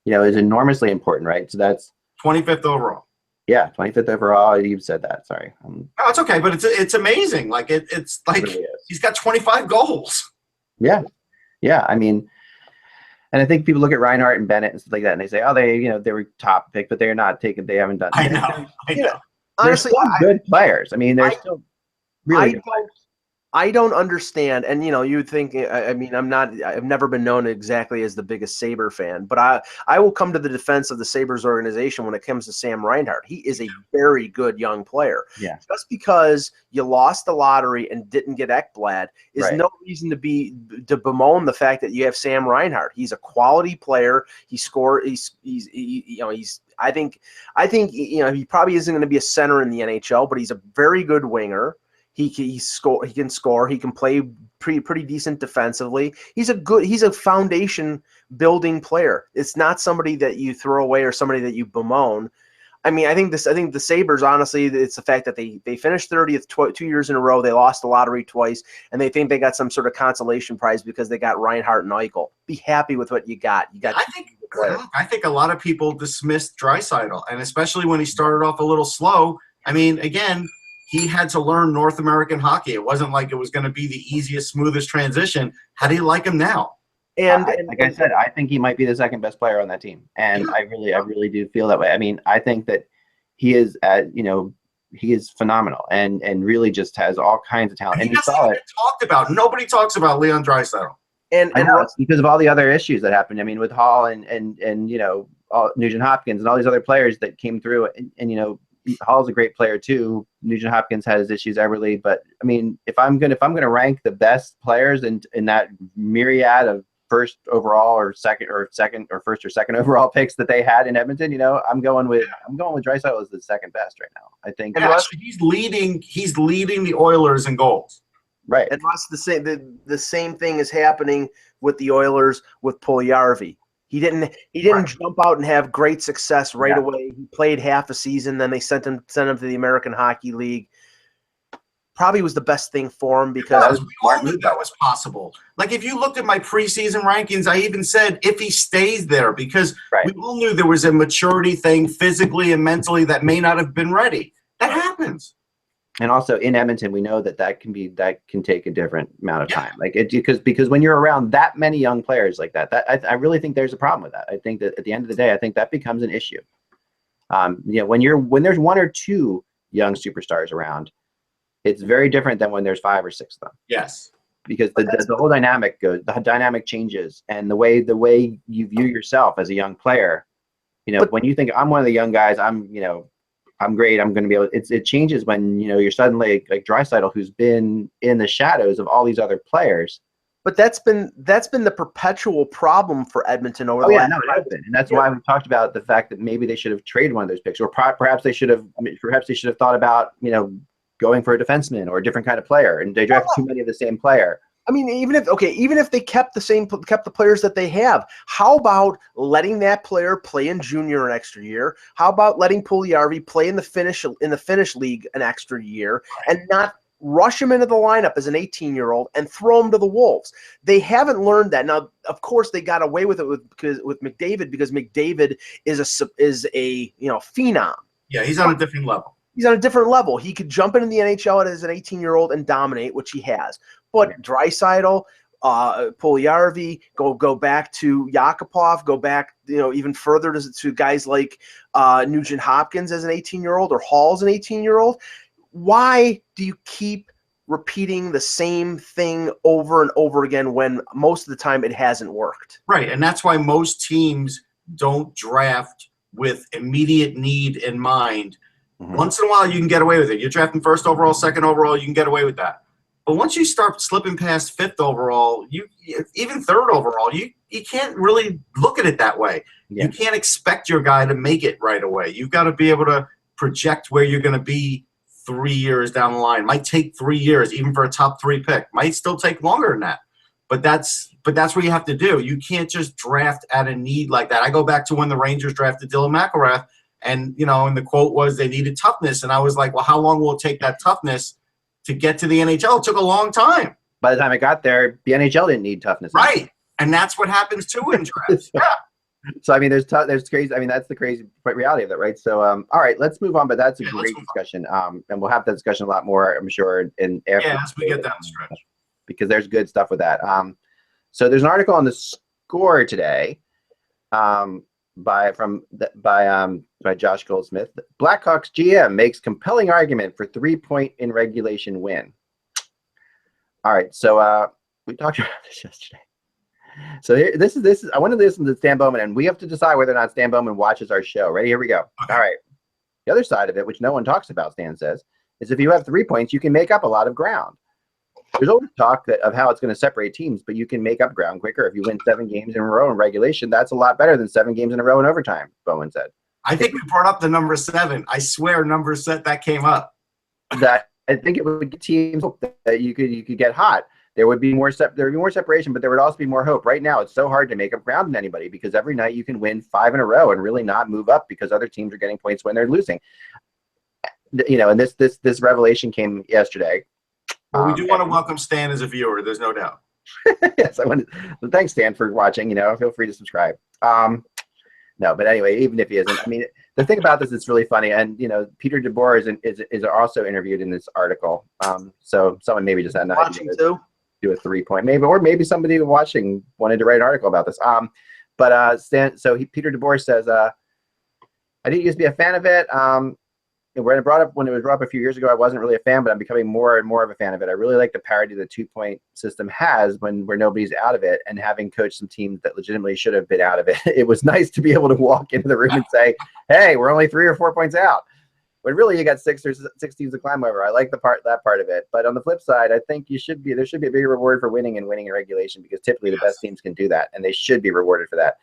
is enormously important, right? So that's 25th overall. Yeah, 25th overall. You said that. Sorry. No, it's okay, but it's amazing. Like it's like it really he's got 25 goals. Yeah. I mean, and I think people look at Reinhart and Bennett and stuff like that, and they say, "Oh, they were top pick, but they're not taken. They haven't done." I know. Honestly, they're still good players. I mean, they're still really good players. I don't understand, and you would think. I mean, I've never been known exactly as the biggest Sabre fan, but I will come to the defense of the Sabres organization when it comes to Sam Reinhart. He is a very good young player. Yeah. Just because you lost the lottery and didn't get Ekblad is no reason to bemoan the fact that you have Sam Reinhart. He's a quality player. He scored. I think he probably isn't going to be a center in the NHL, but he's a very good winger. He can score. He can play pretty decent defensively. He's a foundation building player. It's not somebody that you throw away or somebody that you bemoan. I mean, I think the Sabres, honestly, it's the fact that they finished 30th 2 years in a row. They lost the lottery twice, and they think they got some sort of consolation prize because they got Reinhart and Eichel. Be happy with what you got. I think a lot of people dismissed Draisaitl, and especially when he started off a little slow. I mean, again, he had to learn North American hockey. It wasn't like it was going to be the easiest, smoothest transition. How do you like him now? And like I said, I think he might be the second best player on that team, and I really do feel that way. I mean, I think that he is, he is phenomenal, and really just has all kinds of talent. And you saw it talked about. Nobody talks about Leon Draisaitl. And I know it's because of all the other issues that happened. I mean, with Hall and Nugent Hopkins and all these other players that came through, and Hall's a great player too. Nugent Hopkins has issues, Everly, but I mean, if I'm gonna rank the best players in that myriad of first overall or second or first or second overall picks that they had in Edmonton, I'm going with Draisaitl as the second best right now. I think he's leading the Oilers in goals. Right. And Russ, the same thing is happening with the Oilers with Puljujarvi. He didn't jump out and have great success right away. He played half a season, then they sent him to the American Hockey League. Probably was the best thing for him because we all knew that was possible. Like if you looked at my preseason rankings, I even said if he stays there, because we all knew there was a maturity thing physically and mentally that may not have been ready. That happens. And also in Edmonton, we know that can take a different amount of time. Like because when you're around that many young players like that, I really think there's a problem with that. I think that at the end of the day, I think that becomes an issue. When there's one or two young superstars around, it's very different than when there's 5 or 6 of them. Yes. Because the whole dynamic the dynamic changes, and the way you view yourself as a young player, when you think I'm one of the young guys, I'm great, I'm going to be able. It changes when you're suddenly like Draisaitl, who's been in the shadows of all these other players. But that's been the perpetual problem for Edmonton over the last. No, it has been, and that's why we talked about the fact that maybe they should have traded one of those picks, or perhaps they should have thought about going for a defenseman or a different kind of player, and they drafted too many of the same player. I mean, even if they kept the players that they have, how about letting that player play in junior an extra year? How about letting Puljujarvi play in the Finnish league an extra year, and not rush him into the lineup as an 18-year-old and throw him to the Wolves? They haven't learned that. Now, of course, they got away with it with McDavid because McDavid is a phenom. Yeah, he's on a different level. He's on a different level. He could jump into the NHL as an 18-year-old and dominate, which he has. But Draisaitl, Puljujarvi, go back to Yakupov, go back even further to guys like Nugent Hopkins as an 18-year-old or Hall as an 18-year-old. Why do you keep repeating the same thing over and over again when most of the time it hasn't worked. Right, and that's why most teams don't draft with immediate need in mind. Once in a while, you can get away with it. You're drafting first overall, second overall, you can get away with that. But once you start slipping past fifth overall, even third overall, you can't really look at it that way. Yeah. You can't expect your guy to make it right away. You've got to be able to project where you're going to be 3 years down the line. Might take 3 years, even for a top 3 pick. Might still take longer than that. But that's what you have to do. You can't just draft at a need like that. I go back to when the Rangers drafted Dylan McIlrath, and and the quote was they needed toughness, and I was like, well, how long will it take that toughness to get to the NHL? It took a long time. By the time it got there, the NHL didn't need toughness. Right, and that's what happens too in drafts. Yeah. So I mean, there's crazy. I mean, that's the crazy reality of it, right? So all right, let's move on. But that's a great discussion, and we'll have that discussion a lot more, I'm sure. As we get down the stretch, because there's good stuff with that. So there's an article on the Score today, by Josh Goldsmith. Blackhawks GM makes compelling argument for 3-point in regulation win. All right, so we talked about this yesterday. So this is I want to listen to Stan Bowman, and we have to decide whether or not Stan Bowman watches our show. Ready? Here we go. Okay. All right. The other side of it, which no one talks about, Stan says, is if you have 3 points, you can make up a lot of ground. There's always talk of how it's going to separate teams, but you can make up ground quicker. If you win 7 games in a row in regulation, that's a lot better than 7 games in a row in overtime, Bowman said. I think we brought up the number 7. I swear that came up. That I think it would give teams hope that you could get hot. There would be more separation, but there would also be more hope. Right now, it's so hard to make up ground in anybody because every night you can win 5 in a row and really not move up because other teams are getting points when they're losing. And this revelation came yesterday. Well, we do want to welcome Stan as a viewer. There's no doubt. Yes, I want to thanks Stan for watching. Feel free to subscribe. No, but anyway, even if he isn't, I mean, the thing about this is really funny, and Peter DeBoer is also interviewed in this article. So someone maybe just had an idea to do a 3-point, maybe somebody watching wanted to write an article about this. But Stan, Peter DeBoer says, I didn't used to be a fan of it. When it was brought up a few years ago, I wasn't really a fan, but I'm becoming more and more of a fan of it. I really like the parity the 2-point system has where nobody's out of it, and having coached some teams that legitimately should have been out of it. It was nice to be able to walk into the room and say, "Hey, we're only 3 or 4 points out." When really you got 6 teams to climb over. I like that part of it. But on the flip side, I think there should be a bigger reward for winning in regulation because typically the best teams can do that, and they should be rewarded for that.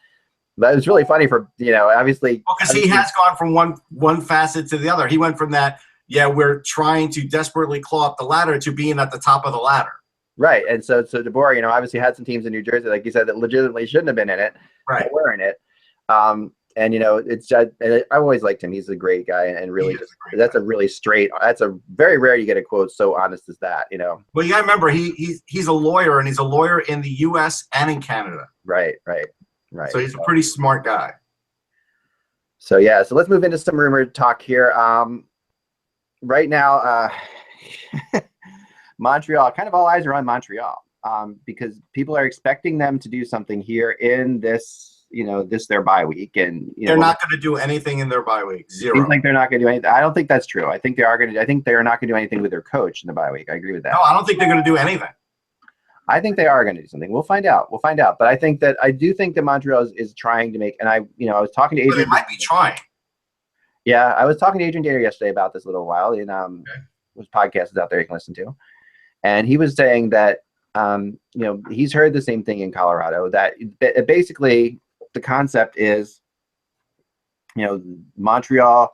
But it's really funny for, obviously. Well, because he has gone from one facet to the other. He went from that, we're trying to desperately claw up the ladder to being at the top of the ladder. Right. And so DeBoer, obviously had some teams in New Jersey, like you said, that legitimately shouldn't have been in it. Right. But were in it. It's I always liked him. He's a great guy, and really that's a very rare you get a quote so honest as that, Well, you got to remember, he's a lawyer, and he's a lawyer in the U.S. and in Canada. Right. So he's a pretty smart guy. So so let's move into some rumor talk here. Right now, Montreal, kind of all eyes are on Montreal because people are expecting them to do something here in this, their bye week, and they're not going to do anything in their bye week. Zero. Seems like they're not going to do anything. I don't think that's true. I think they are going to. I think they're not going to do anything with their coach in the bye week. I agree with that. No, I don't think they're going to do anything. I think they are going to do something. We'll find out. But I do think that Montreal is trying to make. And I was talking to Adrian. But they might be trying. Yeah, I was talking to Adrian Dater yesterday about this a little while. And there's podcasts out there you can listen to, and he was saying that he's heard the same thing in Colorado. That basically the concept is, Montreal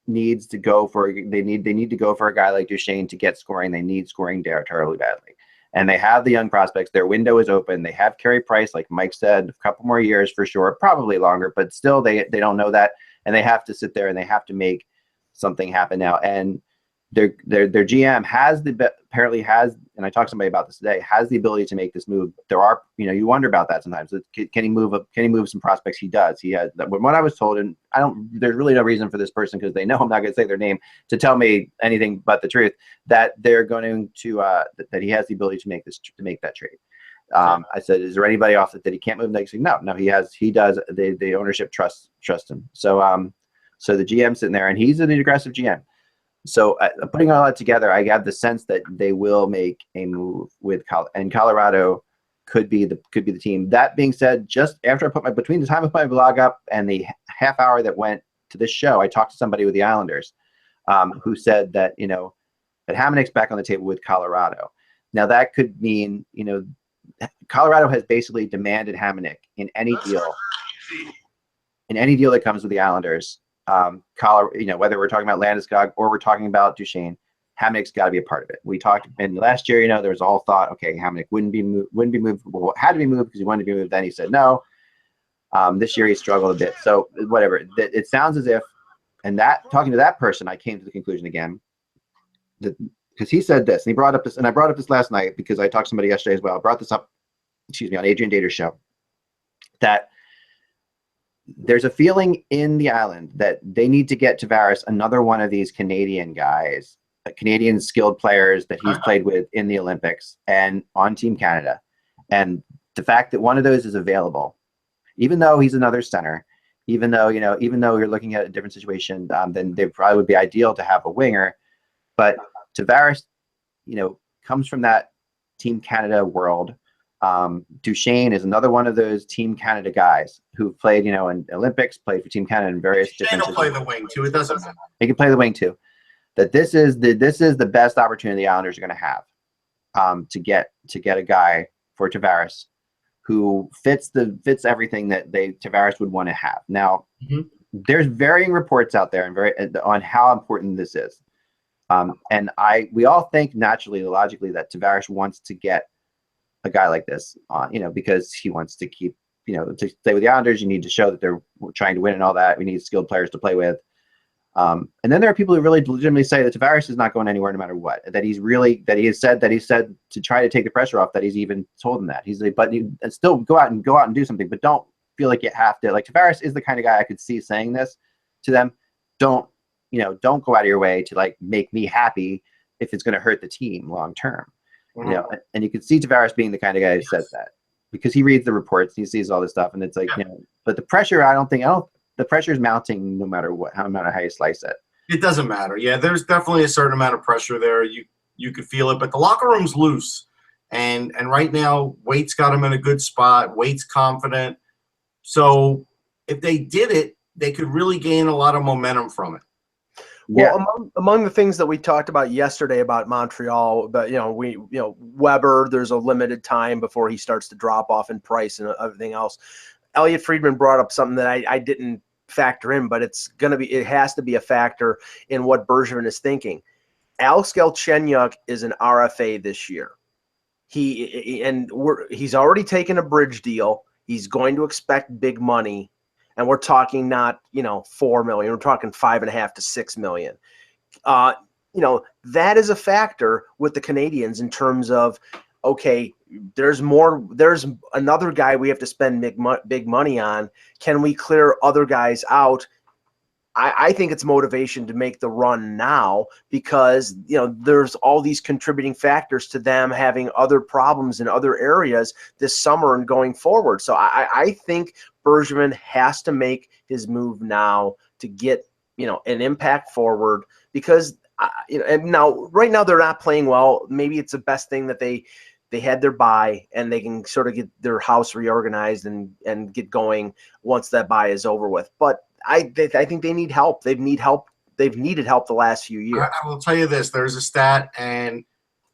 needs to go for they need to go for a guy like Duchesne to get scoring. They need scoring there terribly badly. And they have the young prospects. Their window is open. They have Carey Price, like Mike said, a couple more years for sure, probably longer, but still they don't know that. And they have to sit there and they have to make something happen now. And their GM apparently has, and I talked to somebody about this today, has the ability to make this move. There are, you wonder about that sometimes. Can he move some prospects? He does. He has. What I was told, and there's really no reason for this person, because they know I'm not going to say their name, to tell me anything but the truth, that they're going to that he has the ability to make that trade. I said, is there anybody else that he can't move? They said, no, he does. The ownership trusts him. So the GM's sitting there, and he's an aggressive GM. So putting all that together, I have the sense that they will make a move with and Colorado could be the team. That being said, just after I put between the time of my blog up and the half hour that went to this show, I talked to somebody with the Islanders, who said that that Hamannik's back on the table with Colorado. Now that could mean Colorado has basically demanded Hamannik in any deal that comes with the Islanders. Whether we're talking about Landeskog or we're talking about Duchesne, Hamannik's got to be a part of it. We talked in last year, there was all thought, okay, Hamannik wouldn't be moved, well, had to be moved because he wanted to be moved. Then he said no. This year he struggled a bit. So whatever. It sounds as if, and that talking to that person, I came to the conclusion again that because he said this, and he brought up this, and I brought up this last night because I talked to somebody yesterday as well. I brought this up, on Adrian Dater's show, that there's a feeling in the island that they need to get Tavares another one of these Canadian guys, Canadian skilled players that he's played with in the Olympics and on Team Canada. And the fact that one of those is available, even though he's another center, even though you're looking at a different situation, then they probably would be ideal to have a winger. But Tavares, comes from that Team Canada world. Duchesne is another one of those Team Canada guys who played, in Olympics, played for Team Canada in various different. Duchesne will play the wing too. It doesn't matter. He can play the wing too. That this is the best opportunity the Islanders are going to have to get a guy for Tavares who fits everything that Tavares would want to have. Now, there's varying reports out there on how important this is, and we all think naturally, logically, that Tavares wants to get a guy like this on, because he wants to keep, to stay with the Islanders. You need to show that they're trying to win and all that. We need skilled players to play with. And then there are people who really legitimately say that Tavares is not going anywhere no matter what. That he has said to try to take the pressure off. That he's even told him that he's like, but you still go out and do something, but don't feel like you have to. Like Tavares is the kind of guy I could see saying this to them. Don't go out of your way to like make me happy if it's going to hurt the team long term. And you can see Tavares being the kind of guy who says that because he reads the reports, he sees all this stuff, and it's like, but the pressure, the pressure is mounting no matter how you slice it. It doesn't matter. Yeah, there's definitely a certain amount of pressure there. You could feel it, but the locker room's loose, and right now Waite's got him in a good spot. Waite's confident, so if they did it, they could really gain a lot of momentum from it. Well, among the things that we talked about yesterday about Montreal, but Weber, there's a limited time before he starts to drop off in price and everything else. Elliot Friedman brought up something that I didn't factor in, but it has to be a factor in what Bergevin is thinking. Alex Galchenyuk is an RFA this year. He's already taken a bridge deal. He's going to expect big money. And we're talking not, $4 million. We're talking $5.5 to $6 million. That is a factor with the Canadians in terms of, okay, there's another guy we have to spend big money on. Can we clear other guys out? I think it's motivation to make the run now because, there's all these contributing factors to them having other problems in other areas this summer and going forward. So I think Bergevin has to make his move now to get, an impact forward because, right now they're not playing well. Maybe it's the best thing that they had their bye and they can sort of get their house reorganized and get going once that bye is over with. But I think they need help. They've needed help the last few years. I will tell you this. There's a stat, and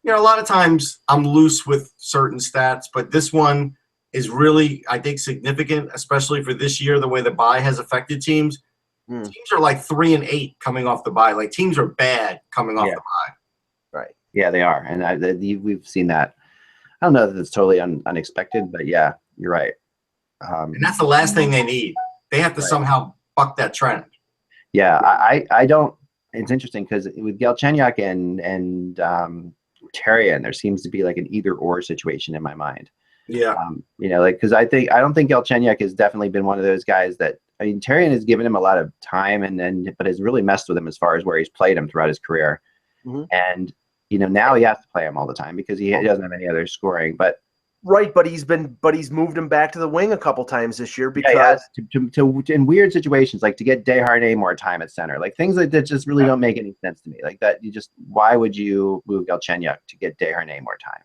a lot of times I'm loose with certain stats, but this one is really, I think, significant, especially for this year, the way the bye has affected teams. Teams are like 3-8 coming off the bye. Like teams are bad coming off the bye. Right. Yeah, they are, and we've seen that. I don't know that it's totally unexpected, but yeah, you're right. And that's the last thing they need. They have to somehow buck that trend. Yeah, I don't. It's interesting because with Galchenyuk and Therrien, there seems to be like an either or situation in my mind. Yeah. Because I don't think Galchenyuk has definitely been one of those guys that. I mean, Therrien has given him a lot of time but has really messed with him as far as where he's played him throughout his career. And now he has to play him all the time because he doesn't have any other scoring. But Right, but he's moved him back to the wing a couple times this year because to in weird situations, like to get Desharnais more time at center, like things like that just really don't make any sense to me. Like that, why would you move Galchenyuk to get Desharnais more time?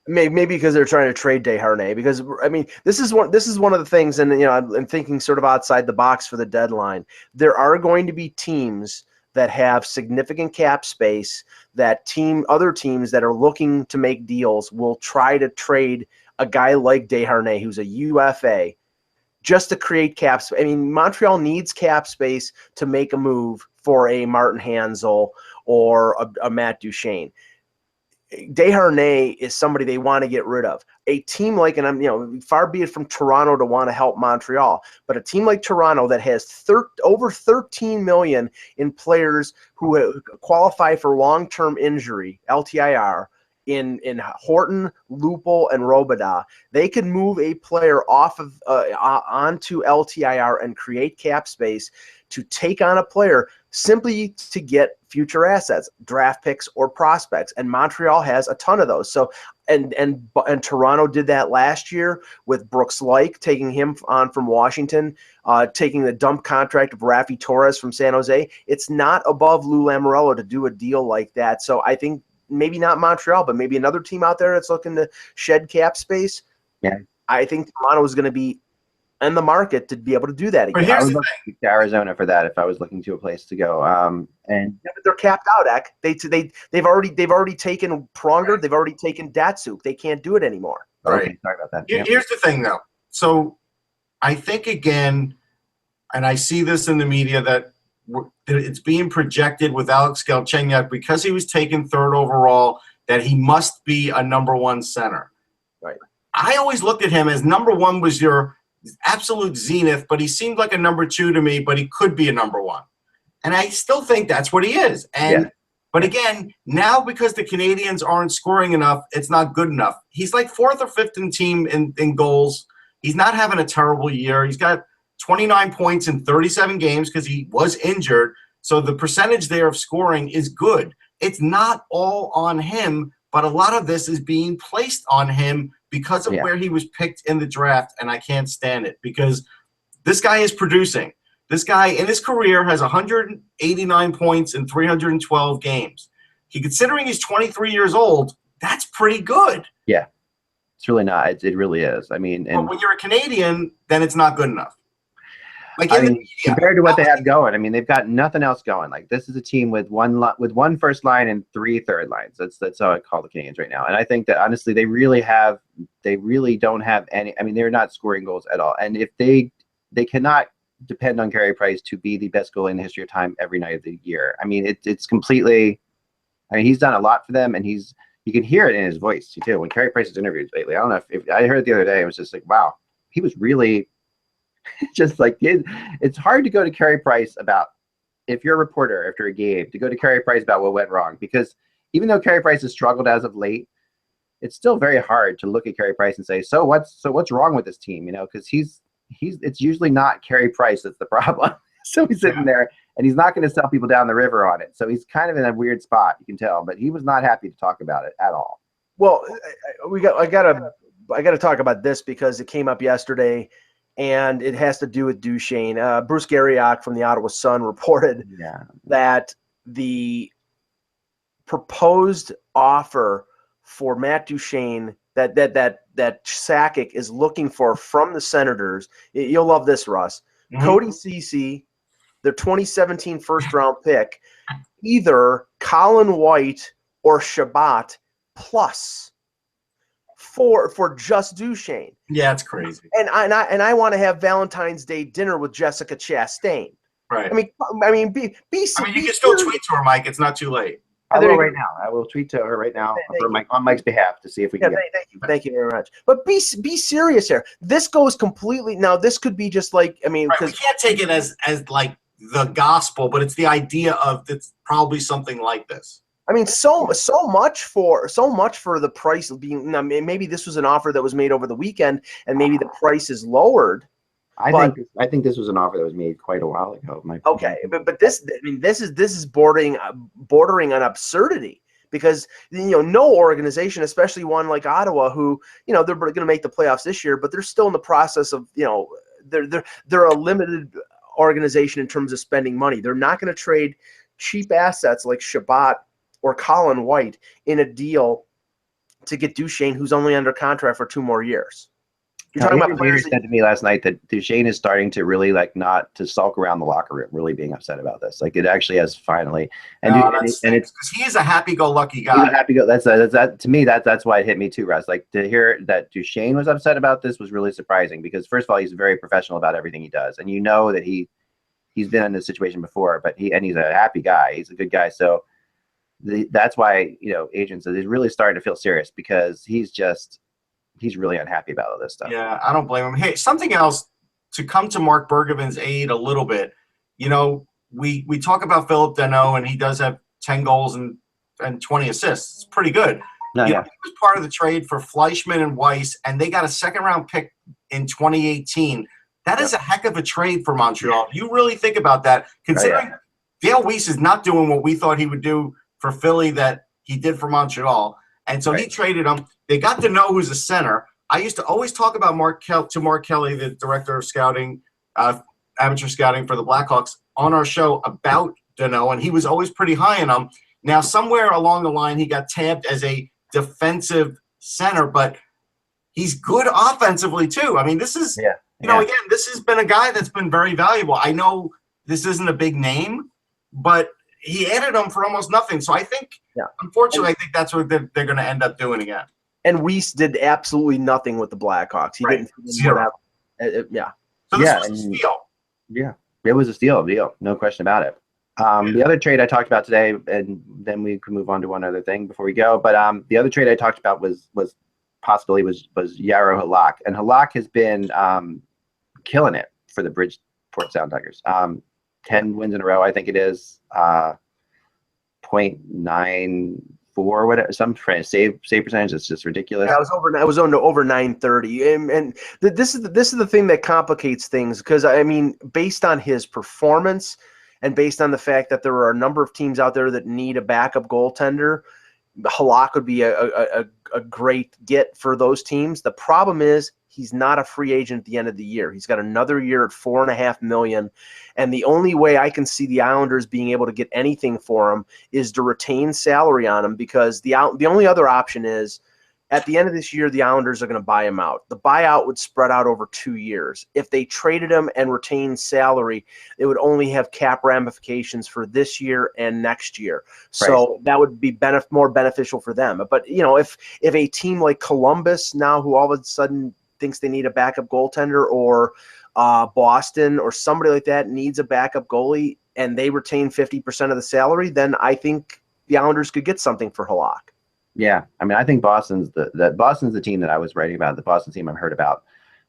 Maybe because they're trying to trade Desharnais. Because I mean, this is one of the things, and I'm thinking sort of outside the box for the deadline. There are going to be teams that have significant cap space, that other teams that are looking to make deals will try to trade a guy like Desharnais, who's a UFA, just to create cap space. I mean, Montreal needs cap space to make a move for a Martin Hanzal or a Matt Duchene. Desharnais is somebody they want to get rid of. A team like, and I'm, far be it from Toronto to want to help Montreal, but a team like Toronto that has over 13 million in players who qualify for long-term injury, LTIR, in Horton, Lupul, and Robidas, they could move a player off of onto LTIR and create cap space to take on a player simply to get future assets, draft picks or prospects. And Montreal has a ton of those. So, and Toronto did that last year with Brooks Laich, taking him on from Washington, taking the dump contract of Rafi Torres from San Jose. It's not above Lou Lamoriello to do a deal like that. So I think maybe not Montreal, but maybe another team out there that's looking to shed cap space. Yeah, I think Toronto is going to be in the market to be able to do that again. I would look to Arizona for that if I was looking to a place to go. But they're capped out, Ek. They've already taken Pronger. Right. They've already taken Datsuk. They can't do it anymore. Right. Okay, sorry about that. Here's the thing, though. So I think, again, and I see this in the media, that it's being projected with Alex Galchenyuk, because he was taken 3rd overall, that he must be a number 1 center. Right. I always looked at him as number 1 was your absolute zenith, but he seemed like a number 2 to me, but he could be a number 1. And I still think that's what he is. But again, now because the Canadians aren't scoring enough, it's not good enough. He's like 4th or 5th in team in goals. He's not having a terrible year. He's got 29 points in 37 games because he was injured. So the percentage there of scoring is good. It's not all on him, but a lot of this is being placed on him because of where he was picked in the draft, and I can't stand it because this guy is producing. This guy in his career has 189 points in 312 games. Considering he's 23 years old, that's pretty good. Yeah, it's really not. It really is. I mean, but when you're a Canadian, then it's not good enough. Like compared to what they have going, I mean, they've got nothing else going. Like, this is a team with one first line and 3 third lines. That's how I call the Canadians right now. And I think that honestly, they really don't have any. I mean, they're not scoring goals at all. And if they cannot depend on Carey Price to be the best goalie in the history of time every night of the year. I mean, it's completely. I mean, he's done a lot for them, and you can hear it in his voice too. When Carey Price is interviewed lately, I don't know if I heard it the other day. It was just like, wow, he was really. Just like it's hard to go to Carey Price about, if you're a reporter after a game, to go to Carey Price about what went wrong, because even though Carey Price has struggled as of late, it's still very hard to look at Carey Price and say, so what's wrong with this team? Because it's usually not Carey Price that's the problem. So he's sitting there and he's not going to sell people down the river on it. So he's kind of in a weird spot, you can tell, but he was not happy to talk about it at all. Well, I gotta talk about this because it came up yesterday. And it has to do with Duchene. Bruce Garriock from the Ottawa Sun reported that the proposed offer for Matt Duchene that Sakic is looking for from the Senators. You'll love this, Russ. Mm-hmm. Cody Ceci, their 2017 first-round pick, either Colin White or Shabbat plus for just Duchene. Yeah, it's crazy. And I want to have Valentine's Day dinner with Jessica Chastain. Right. I mean, you can still tweet to her, Mike. It's not too late. I will right now. I will tweet to her right now on Mike's behalf to see if we can. Thank you very much. But be serious here. This goes completely. Now, this could be just like, I mean, we can't take it as like the gospel, but it's the idea of it's probably something like this. I mean, so much for the price of being. Now, maybe this was an offer that was made over the weekend, and maybe the price is lowered. I think this was an offer that was made quite a while ago. Okay, but this, I mean, this is bordering on absurdity, because no organization, especially one like Ottawa, who they're going to make the playoffs this year, but they're still in the process of they're a limited organization in terms of spending money. They're not going to trade cheap assets like Shabbat or Colin White in a deal to get Duchesne, who's only under contract for 2 more years. You're talking about players said to me last night that Duchesne is starting to really not to sulk around the locker room, really being upset about this. Like, it actually has finally, and it's because he is a happy-go-lucky guy. He's a happy-go. That's to me. That's why it hit me too, Russ. Like, to hear that Duchesne was upset about this was really surprising, because first of all, he's very professional about everything he does, and that he's been in this situation before, but he's a happy guy. He's a good guy, so that's why agents is really starting to feel serious, because he's really unhappy about all this stuff. Yeah, I don't blame him. Hey, something else to come to Mark Bergevin's aid a little bit. We talk about Philip Deneau, and he does have 10 goals and 20 assists. It's pretty good. He was part of the trade for Fleischman and Weiss, and they got a second-round pick in 2018. That is a heck of a trade for Montreal. You really think about that, considering Dale Weiss is not doing what we thought he would do for Philly that he did for Montreal. And so he traded him. They got to know who's a center. I used to always talk about Mark Kelly, the director of scouting, amateur scouting for the Blackhawks, on our show about Deneau, and he was always pretty high on him. Now, somewhere along the line, he got tabbed as a defensive center, but he's good offensively too. I mean, this is, again, this has been a guy that's been very valuable. I know this isn't a big name, but he added them for almost nothing. So I think, unfortunately, I think that's what they're going to end up doing again. And Weiss did absolutely nothing with the Blackhawks. He didn't. Zero. So this was a steal. Yeah, it was a steal deal. No question about it. The other trade I talked about today, and then we can move on to one other thing before we go. But the other trade I talked about was possibly was Yarrow Halak, and Halak has been killing it for the Bridgeport Sound Tigers. 10 wins in a row, I think it is. 0.94, whatever, some save percentage. It's just ridiculous. Yeah, I was on to over 930, and this is the thing that complicates things, because I mean, based on his performance and based on the fact that there are a number of teams out there that need a backup goaltender, Halak would be a great get for those teams. The problem is he's not a free agent at the end of the year. He's got another year at $4.5 million, and the only way I can see the Islanders being able to get anything for him is to retain salary on him, because the only other option is at the end of this year the Islanders are going to buy him out. The buyout would spread out over 2 years. If they traded him and retained salary, it would only have cap ramifications for this year and next year. So that would be more beneficial for them. But if a team like Columbus now, who all of a sudden thinks they need a backup goaltender, or Boston or somebody like that needs a backup goalie, and they retain 50% of the salary, then I think the Islanders could get something for Halak. Yeah, I mean, I think Boston's the team that I was writing about. The Boston team I've heard about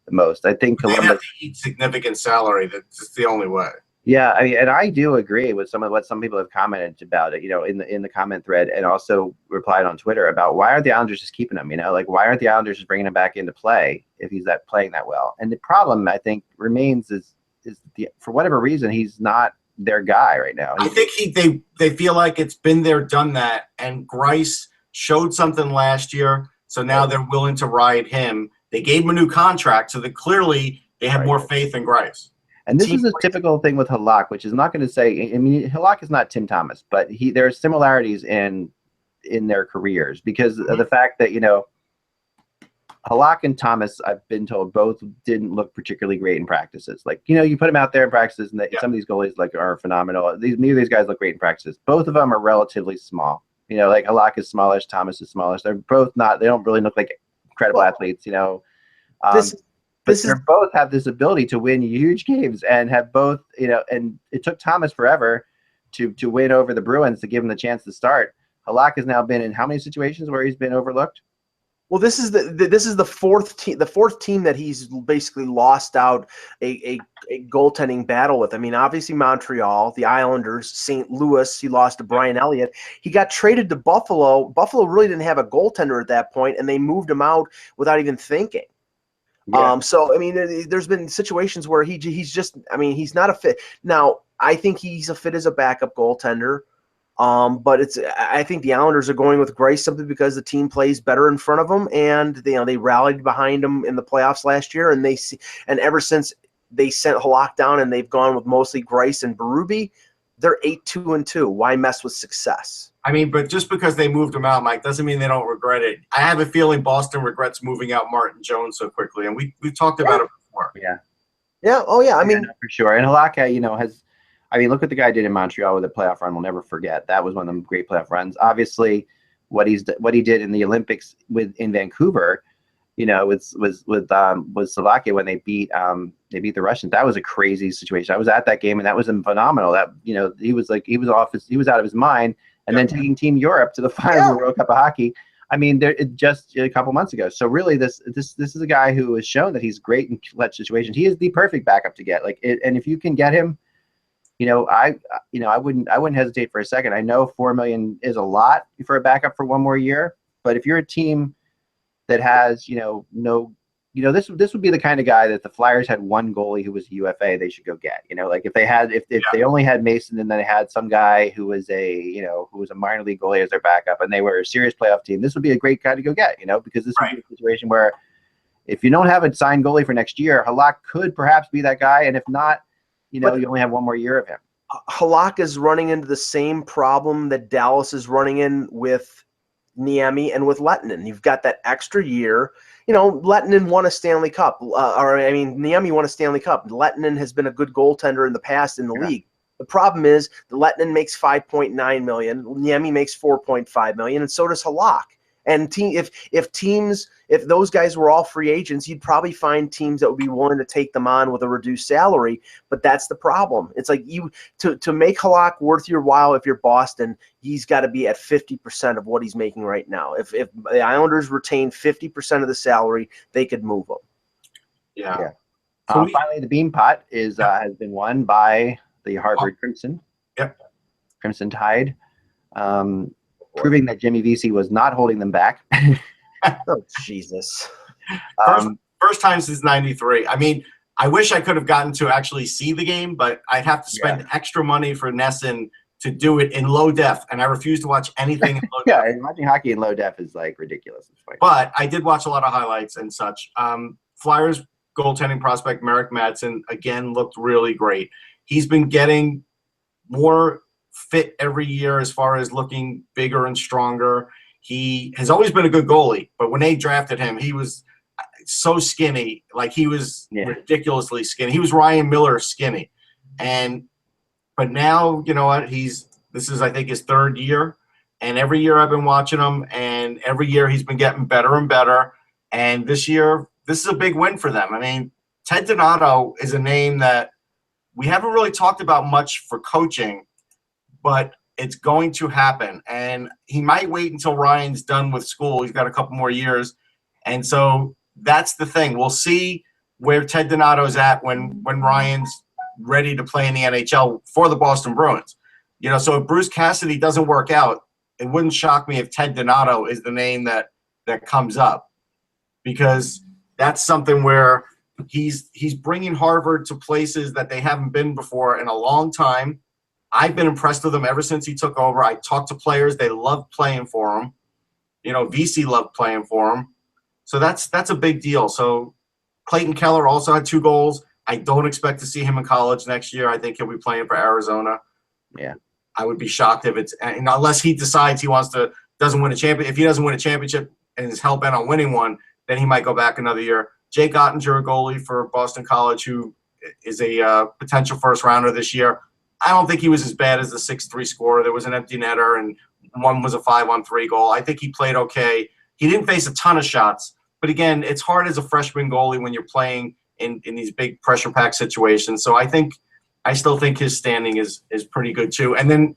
the most. I think Columbus have to eat significant salary. That's just the only way. Yeah, I mean, and I do agree with some of what some people have commented about it, in the comment thread, and also replied on Twitter about why aren't the Islanders just keeping him? Why aren't the Islanders just bringing him back into play if he's playing that well? And the problem, I think, remains is for whatever reason, he's not their guy right now. I think they feel like it's been there, done that, and Greiss showed something last year, so now they're willing to ride him. They gave him a new contract, so that clearly they have more faith in Greiss. And this is a typical thing with Halak, which is not going to say. I mean, Halak is not Tim Thomas, but there are similarities in their careers because of the fact that Halak and Thomas, I've been told, both didn't look particularly great in practices. Like you put them out there in practices, and some of these goalies are phenomenal. Neither of these guys look great in practices. Both of them are relatively small. Like Halak is smallish, Thomas is smallish. They're both not. They don't really look like incredible athletes. They both have this ability to win huge games, and have both, and it took Thomas forever to win over the Bruins to give him the chance to start. Halak has now been in how many situations where he's been overlooked? Well, this is the fourth team that he's basically lost out a goaltending battle with. I mean, obviously Montreal, the Islanders, St. Louis, he lost to Brian Elliott. He got traded to Buffalo. Buffalo really didn't have a goaltender at that point, and they moved him out without even thinking. Yeah. So, I mean, there's been situations where he's just, I mean, he's not a fit. Now, I think he's a fit as a backup goaltender. But I think the Islanders are going with Greiss simply because the team plays better in front of them, and they rallied behind him in the playoffs last year, and ever since they sent Halak down and they've gone with mostly Greiss and Berube, they're 8-2-2. Why mess with success? I mean, but just because they moved him out, Mike, doesn't mean they don't regret it. I have a feeling Boston regrets moving out Martin Jones so quickly, and we've talked about it before. Yeah. Oh, yeah. I mean, for sure. And Halak, look what the guy did in Montreal with the playoff run. We'll never forget. That was one of them great playoff runs. Obviously, what he did in the Olympics in Vancouver, with Slovakia when they beat the Russians. That was a crazy situation. I was at that game, and that was phenomenal. That he was out of his mind, and then taking Team Europe to the finals of the World Cup of Hockey. I mean, just a couple months ago. So really, this is a guy who has shown that he's great in clutch situations. He is the perfect backup to get. And if you can get him, I wouldn't hesitate for a second. I know $4 million is a lot for a backup for one more year, but if you're a team that has, this would be the kind of guy that the Flyers had one goalie who was a UFA, they should go get. If they only had Mason and then they had some guy who was a minor league goalie as their backup and they were a serious playoff team, this would be a great guy to go get, because this would be a situation where if you don't have a signed goalie for next year, Halak could perhaps be that guy, and if not, you only have one more year of him. Halak is running into the same problem that Dallas is running in with Niemi and with Lehtinen. You've got that extra year. Lehtinen won a Stanley Cup. Niemi won a Stanley Cup. Lehtinen has been a good goaltender in the past in the league. The problem is the Lehtinen makes $5.9 million. Niemi makes $4.5 million, and so does Halak. And if those guys were all free agents, you'd probably find teams that would be willing to take them on with a reduced salary. But that's the problem. It's like to make Halak worth your while. If you're Boston, he's got to be at 50% of what he's making right now. If the Islanders retain 50% of the salary, they could move him. Yeah. Finally, the Bean Pot has been won by the Harvard Crimson. Yep. Crimson Tide. Proving that Jimmy Vesey was not holding them back. Oh, Jesus. First time since 93. I mean, I wish I could have gotten to actually see the game, but I'd have to spend extra money for Nesson to do it in low def, and I refuse to watch anything in low def. And watching hockey in low def is ridiculous. But I did watch a lot of highlights and such. Flyers goaltending prospect Merrick Madsen, again, looked really great. He's been getting more fit every year as far as looking bigger and stronger. He has always been a good goalie, but when they drafted him, he was so skinny. He was ridiculously skinny. He was Ryan Miller skinny. But now, you know what? This is, I think, his third year. And every year I've been watching him, and every year he's been getting better and better. And this year, this is a big win for them. I mean, Ted Donato is a name that we haven't really talked about much for coaching, but it's going to happen. And he might wait until Ryan's done with school. He's got a couple more years. And so that's the thing. We'll see where Ted Donato's at when Ryan's ready to play in the NHL for the Boston Bruins. So if Bruce Cassidy doesn't work out, it wouldn't shock me if Ted Donato is the name that comes up, because that's something where he's bringing Harvard to places that they haven't been before in a long time. I've been impressed with him ever since he took over. I talked to players. They love playing for him. VC loved playing for him. So that's a big deal. So Clayton Keller also had 2 goals. I don't expect to see him in college next year. I think he'll be playing for Arizona. Yeah. I would be shocked if unless he decides he doesn't win a championship. If he doesn't win a championship and is hell-bent on winning one, then he might go back another year. Jake Ottinger, a goalie for Boston College, who is a potential first-rounder this year. I don't think he was as bad as the 6-3 scorer. There was an empty netter, and one was a 5-on-3 goal. I think he played okay. He didn't face a ton of shots. But, again, it's hard as a freshman goalie when you're playing in these big pressure-packed situations. So I still think his standing is pretty good, too. And then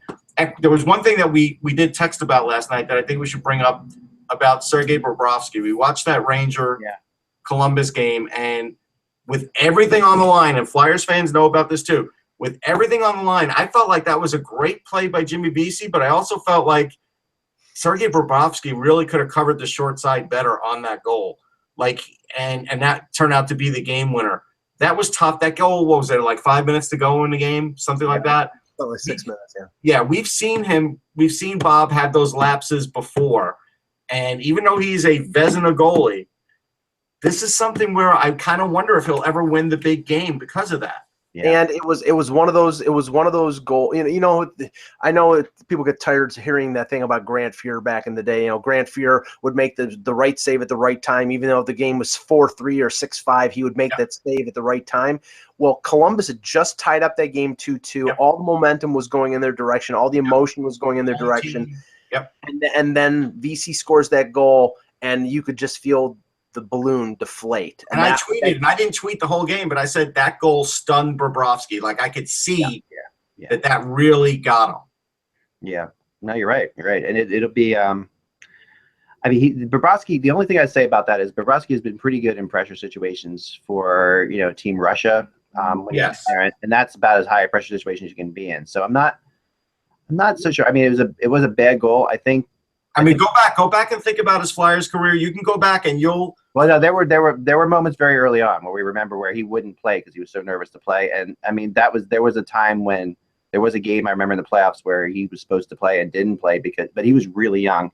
there was one thing that we did text about last night that I think we should bring up about Sergei Bobrovsky. We watched that Ranger-Columbus game, and with everything on the line, and Flyers fans know about this too, with everything on the line, I felt like that was a great play by Jimmy Vesey, but I also felt like Sergei Bobrovsky really could have covered the short side better on that goal. And that turned out to be the game winner. That was tough. That goal, what was there, 5 minutes to go in the game? Something like that. Only 6 minutes, yeah. Yeah, we've seen Bob have those lapses before. And even though he's a Vezina goalie, this is something where I kind of wonder if he'll ever win the big game because of that. Yeah. And it was one of those goals. I know people get tired of hearing that thing about Grant Fuhr back in the day. Grant Fuhr would make the right save at the right time, even though the game was 4-3 or 6-5. He would make that save at the right time. Well, Columbus had just tied up that game 2-2. Yep. All the momentum was going in their direction. All the emotion was going in their direction. Yep. And then VC scores that goal, and you could just feel the balloon deflate. And I tweeted, and I didn't tweet the whole game, but I said that goal stunned Bobrovsky. Like I could see that really got him. Yeah. No, you're right. You're right. And it'll be Bobrovsky, the only thing I'd say about that is Bobrovsky has been pretty good in pressure situations for, Team Russia. Yes. And that's about as high a pressure situation as you can be in. So I'm not so sure. I mean, it was a bad goal. Go back and think about his Flyers career. You can go back and you'll. Well, no, there were moments very early on where we remember where he wouldn't play because he was so nervous to play. And I mean, there was a time when there was a game I remember in the playoffs where he was supposed to play and didn't play but he was really young.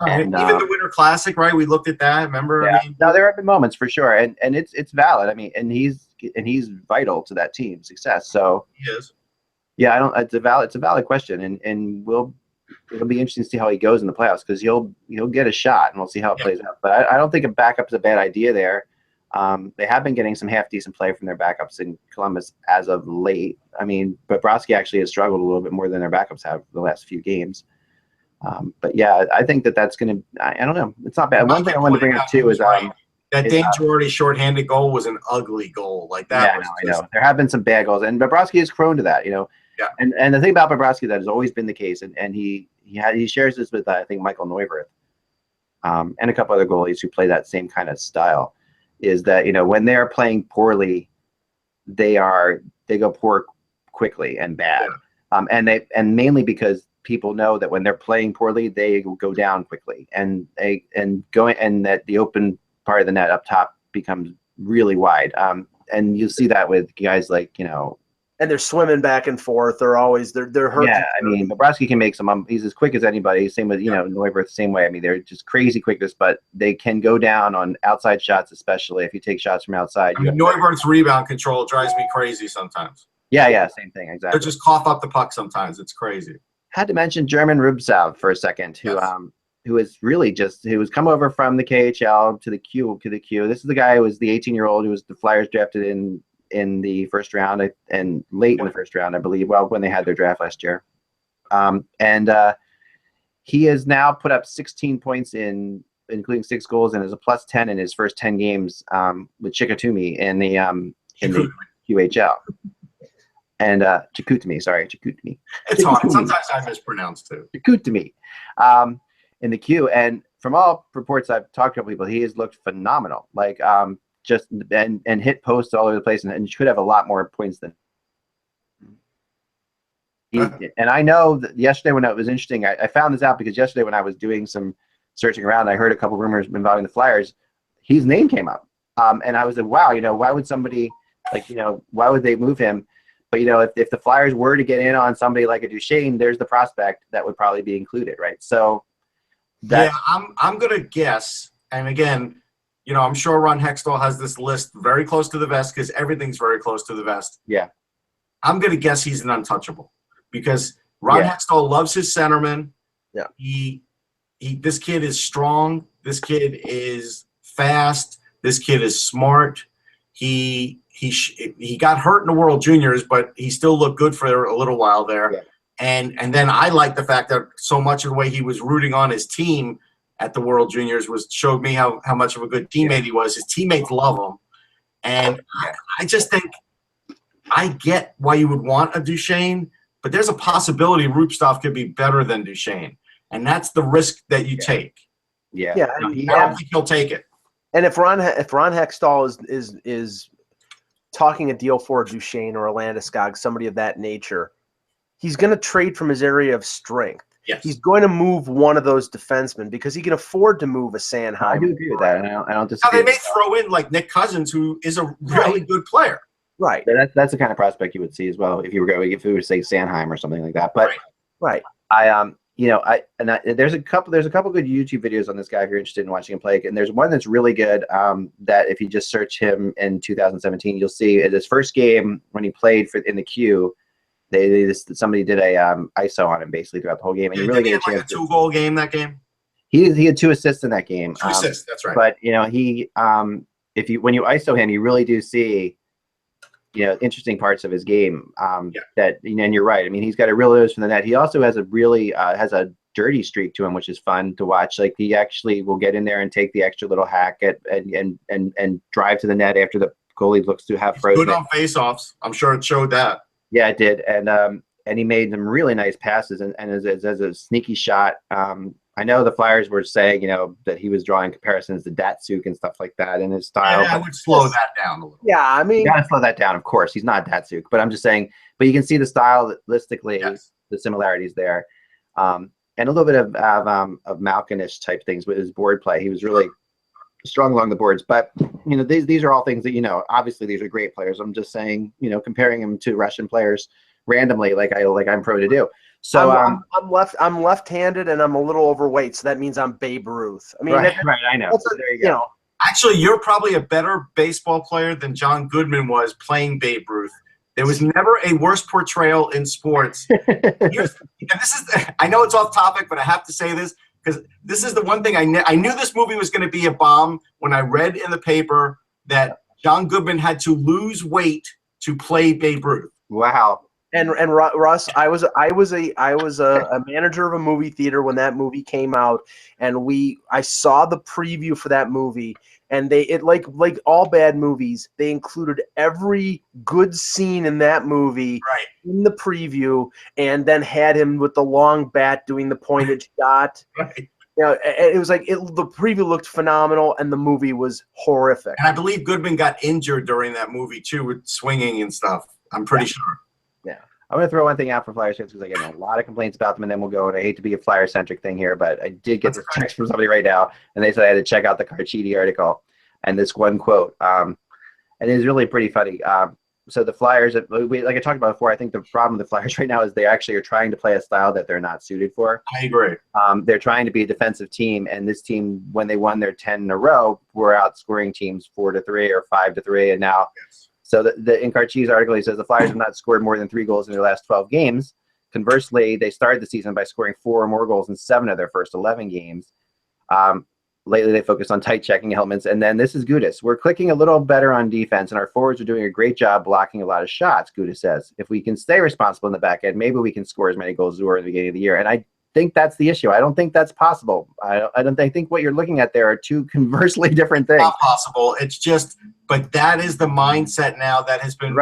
And, even the Winter Classic, right? We looked at that. Remember? Yeah. No, there have been moments for sure, and it's valid. I mean, and he's vital to that team's success. So he is. Yeah, it's a valid question, and it'll be interesting to see how he goes in the playoffs because he'll get a shot, and we'll see how it plays out. But I don't think a backup is a bad idea there. They have been getting some half decent play from their backups in Columbus as of late. I mean, Bobrovsky actually has struggled a little bit more than their backups have the last few games. But yeah, I think that's going to. I don't know. It's not bad. One thing I wanted to bring up too is that Dane Girardi shorthanded goal was an ugly goal. Like that. Yeah, I know. There have been some bad goals, and Bobrovsky is prone to that. Yeah. And the thing about Bobrovsky that has always been the case, and he shares this with I think Michael Neuwirth, and a couple other goalies who play that same kind of style, is that when they're playing poorly, they go poor quickly and bad, and mainly because people know that when they're playing poorly, they go down quickly, and that the open part of the net up top becomes really wide, and you see that with guys like and they're swimming back and forth. They're hurt. Yeah, I mean, Bobrovsky can make some. He's as quick as anybody. Same with Neuwirth, same way. I mean, they're just crazy quickness, but they can go down on outside shots, especially if you take shots from outside. Neuwirth's rebound control drives me crazy sometimes. Yeah, same thing, exactly. They just cough up the puck sometimes. It's crazy. Had to mention German Rubtsov for a second, who is really who was come over from the KHL to the Q. This is the guy who was the 18-year-old who was the Flyers drafted in the first round and late in the first round, I believe. Well, when they had their draft last year, and he has now put up 16 points including 6 goals, and is a +10 in his first 10 games with Chicoutimi in the QHL. And Chicoutimi. It's hard. Sometimes I mispronounce too. Chicoutimi, in the Q. And from all reports I've talked to people, he has looked phenomenal. Like just and hit posts all over the place, and should have a lot more points than. And I know that yesterday when it was interesting, I found this out because yesterday when I was doing some searching around, I heard a couple rumors involving the Flyers. His name came up, and I was like, wow, why would somebody why would they move him? But if the Flyers were to get in on somebody like a Duchesne, there's the prospect that would probably be included, right? So, I'm gonna guess, and again, I'm sure Ron Hextall has this list very close to the vest because everything's very close to the vest. Yeah, I'm gonna guess he's an untouchable because Ron Hextall loves his centerman. Yeah, this kid is strong. This kid is fast. This kid is smart. He got hurt in the World Juniors, but he still looked good for a little while there. Yeah. And then I like the fact that so much of the way he was rooting on his team at the World Juniors showed me how much of a good teammate he was. His teammates love him. And I just think I get why you would want a Duchesne, but there's a possibility Rubtsov could be better than Duchesne. And that's the risk that you take. Yeah. I don't think he'll take it. And if Ron Hextall is talking a deal for a Duchesne or a Landeskog, somebody of that nature, he's going to trade from his area of strength. Yes. He's going to move one of those defensemen because he can afford to move a Sanheim. I do agree with that. I don't disagree. Now, they may throw in like Nick Cousins, who is a really good player. Right. That's the kind of prospect you would see as well if you were going, if it was say Sanheim or something like that. But right. There's a couple good YouTube videos on this guy if you're interested in watching him play. And there's one that's really good that if you just search him in 2017, you'll see at his first game when he played in the queue, somebody did a ISO on him basically throughout the whole game, and you really get a chance. Like a 2-goal game that game. He had 2 assists in that game. 2 assists, that's right. But he when you ISO him, you really do see interesting parts of his game. That and you're right. I mean, he's got a real nose for the net. He also has a really has a dirty streak to him, which is fun to watch. Like he actually will get in there and take the extra little hack and drive to the net after the goalie looks to have frozen. Good on face-offs. I'm sure it showed that. Yeah, it did, and he made some really nice passes, and as a sneaky shot. I know the Flyers were saying, that he was drawing comparisons to Datsuk and stuff like that in his style. Yeah, I would slow that down a little. Yeah, I mean, you gotta slow that down. Of course, he's not Datsuk, but I'm just saying. But you can see the stylistically, the similarities there, and a little bit of Malkin-ish type things with his board play. He was really strong along the boards. But these are all things that obviously these are great players. I'm just saying, comparing him to Russian players randomly, like I'm pro to do. So I'm left-handed and I'm a little overweight, so that means I'm Babe Ruth. I mean, right, I know. So there you go. Actually, you're probably a better baseball player than John Goodman was playing Babe Ruth. There was never a worse portrayal in sports. I know it's off topic, but I have to say this because this is the one thing I knew this movie was going to be a bomb when I read in the paper that John Goodman had to lose weight to play Babe Ruth. Wow. And Russ, I was a manager of a movie theater when that movie came out, and I saw the preview for that movie, and like all bad movies, they included every good scene in that movie in the preview, and then had him with the long bat doing the pointed shot. Right. It was like the preview looked phenomenal, and the movie was horrific. And I believe Goodman got injured during that movie too, with swinging and stuff. I'm pretty sure. Yeah. I'm going to throw one thing out for Flyers fans because I get a lot of complaints about them, and then we'll go. And I hate to be a Flyer-centric thing here, but I did get this text from somebody right now, and they said I had to check out the Carchidi article and this one quote. And it was really pretty funny. So the Flyers, like I talked about before, I think the problem with the Flyers right now is they actually are trying to play a style that they're not suited for. I agree. They're trying to be a defensive team, and this team, when they won their 10 in a row, were outscoring teams 4-3 or 5-3, and now. Yes. So in Carchi's article, he says the Flyers have not scored more than 3 goals in their last 12 games. Conversely, they started the season by scoring 4 or more goals in 7 of their first 11 games. Lately, they focused on tight checking elements. And then this is Gudis. We're clicking a little better on defense, and our forwards are doing a great job blocking a lot of shots, Gudis says. If we can stay responsible in the back end, maybe we can score as many goals as we were at the beginning of the year. And I think that's the issue. I don't think that's possible. I think what you're looking at there are 2 conversely different things. Not possible. It's just, but that is the mindset now that has been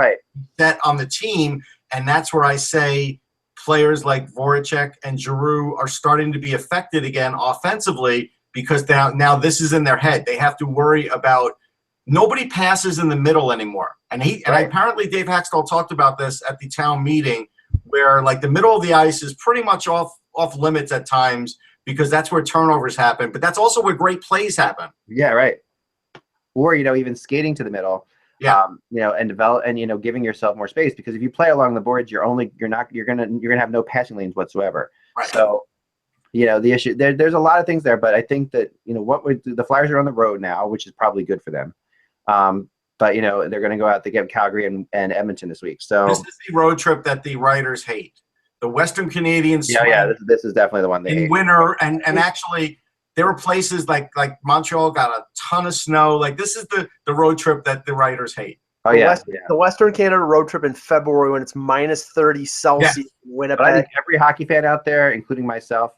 set on the team, and that's where I say players like Voracek and Giroux are starting to be affected again offensively because now this is in their head. They have to worry about nobody passes in the middle anymore, and apparently Dave Haxtell talked about this at the town meeting, where like the middle of the ice is pretty much off limits at times because that's where turnovers happen, but that's also where great plays happen. Yeah, right. Or even skating to the middle, and develop and giving yourself more space, because if you play along the boards, you're gonna have no passing lanes whatsoever. Right. So the issue there's a lot of things there, but I think that the Flyers are on the road now, which is probably good for them. But they're going to go out to get Calgary and Edmonton this week. So this is the road trip that the writers hate. The Western Canadians. Yeah. This is definitely the one they hate. In winter, and actually there were places like Montreal got a ton of snow. Like this is the road trip that the writers hate. Oh the Western Canada road trip in February when it's -30 Celsius in Winnipeg. But I think every hockey fan out there, including myself,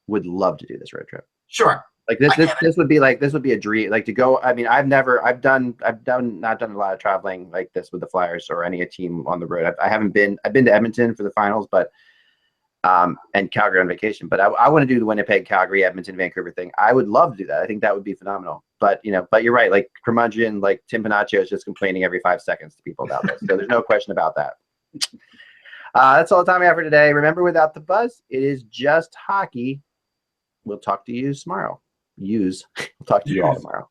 would love to do this road trip. Sure. Like this would be a dream. Like to go. I mean, I've not done a lot of traveling like this with the Flyers or any team on the road. I've been to Edmonton for the finals, but and Calgary on vacation. But I want to do the Winnipeg, Calgary, Edmonton, Vancouver thing. I would love to do that. I think that would be phenomenal. But but you're right. Like curmudgeon, like Tim Panaccio is just complaining every 5 seconds to people about this. So there's no question about that. That's all the time we have for today. Remember, without the buzz, it is just hockey. We'll talk to you tomorrow. We'll talk to you all tomorrow.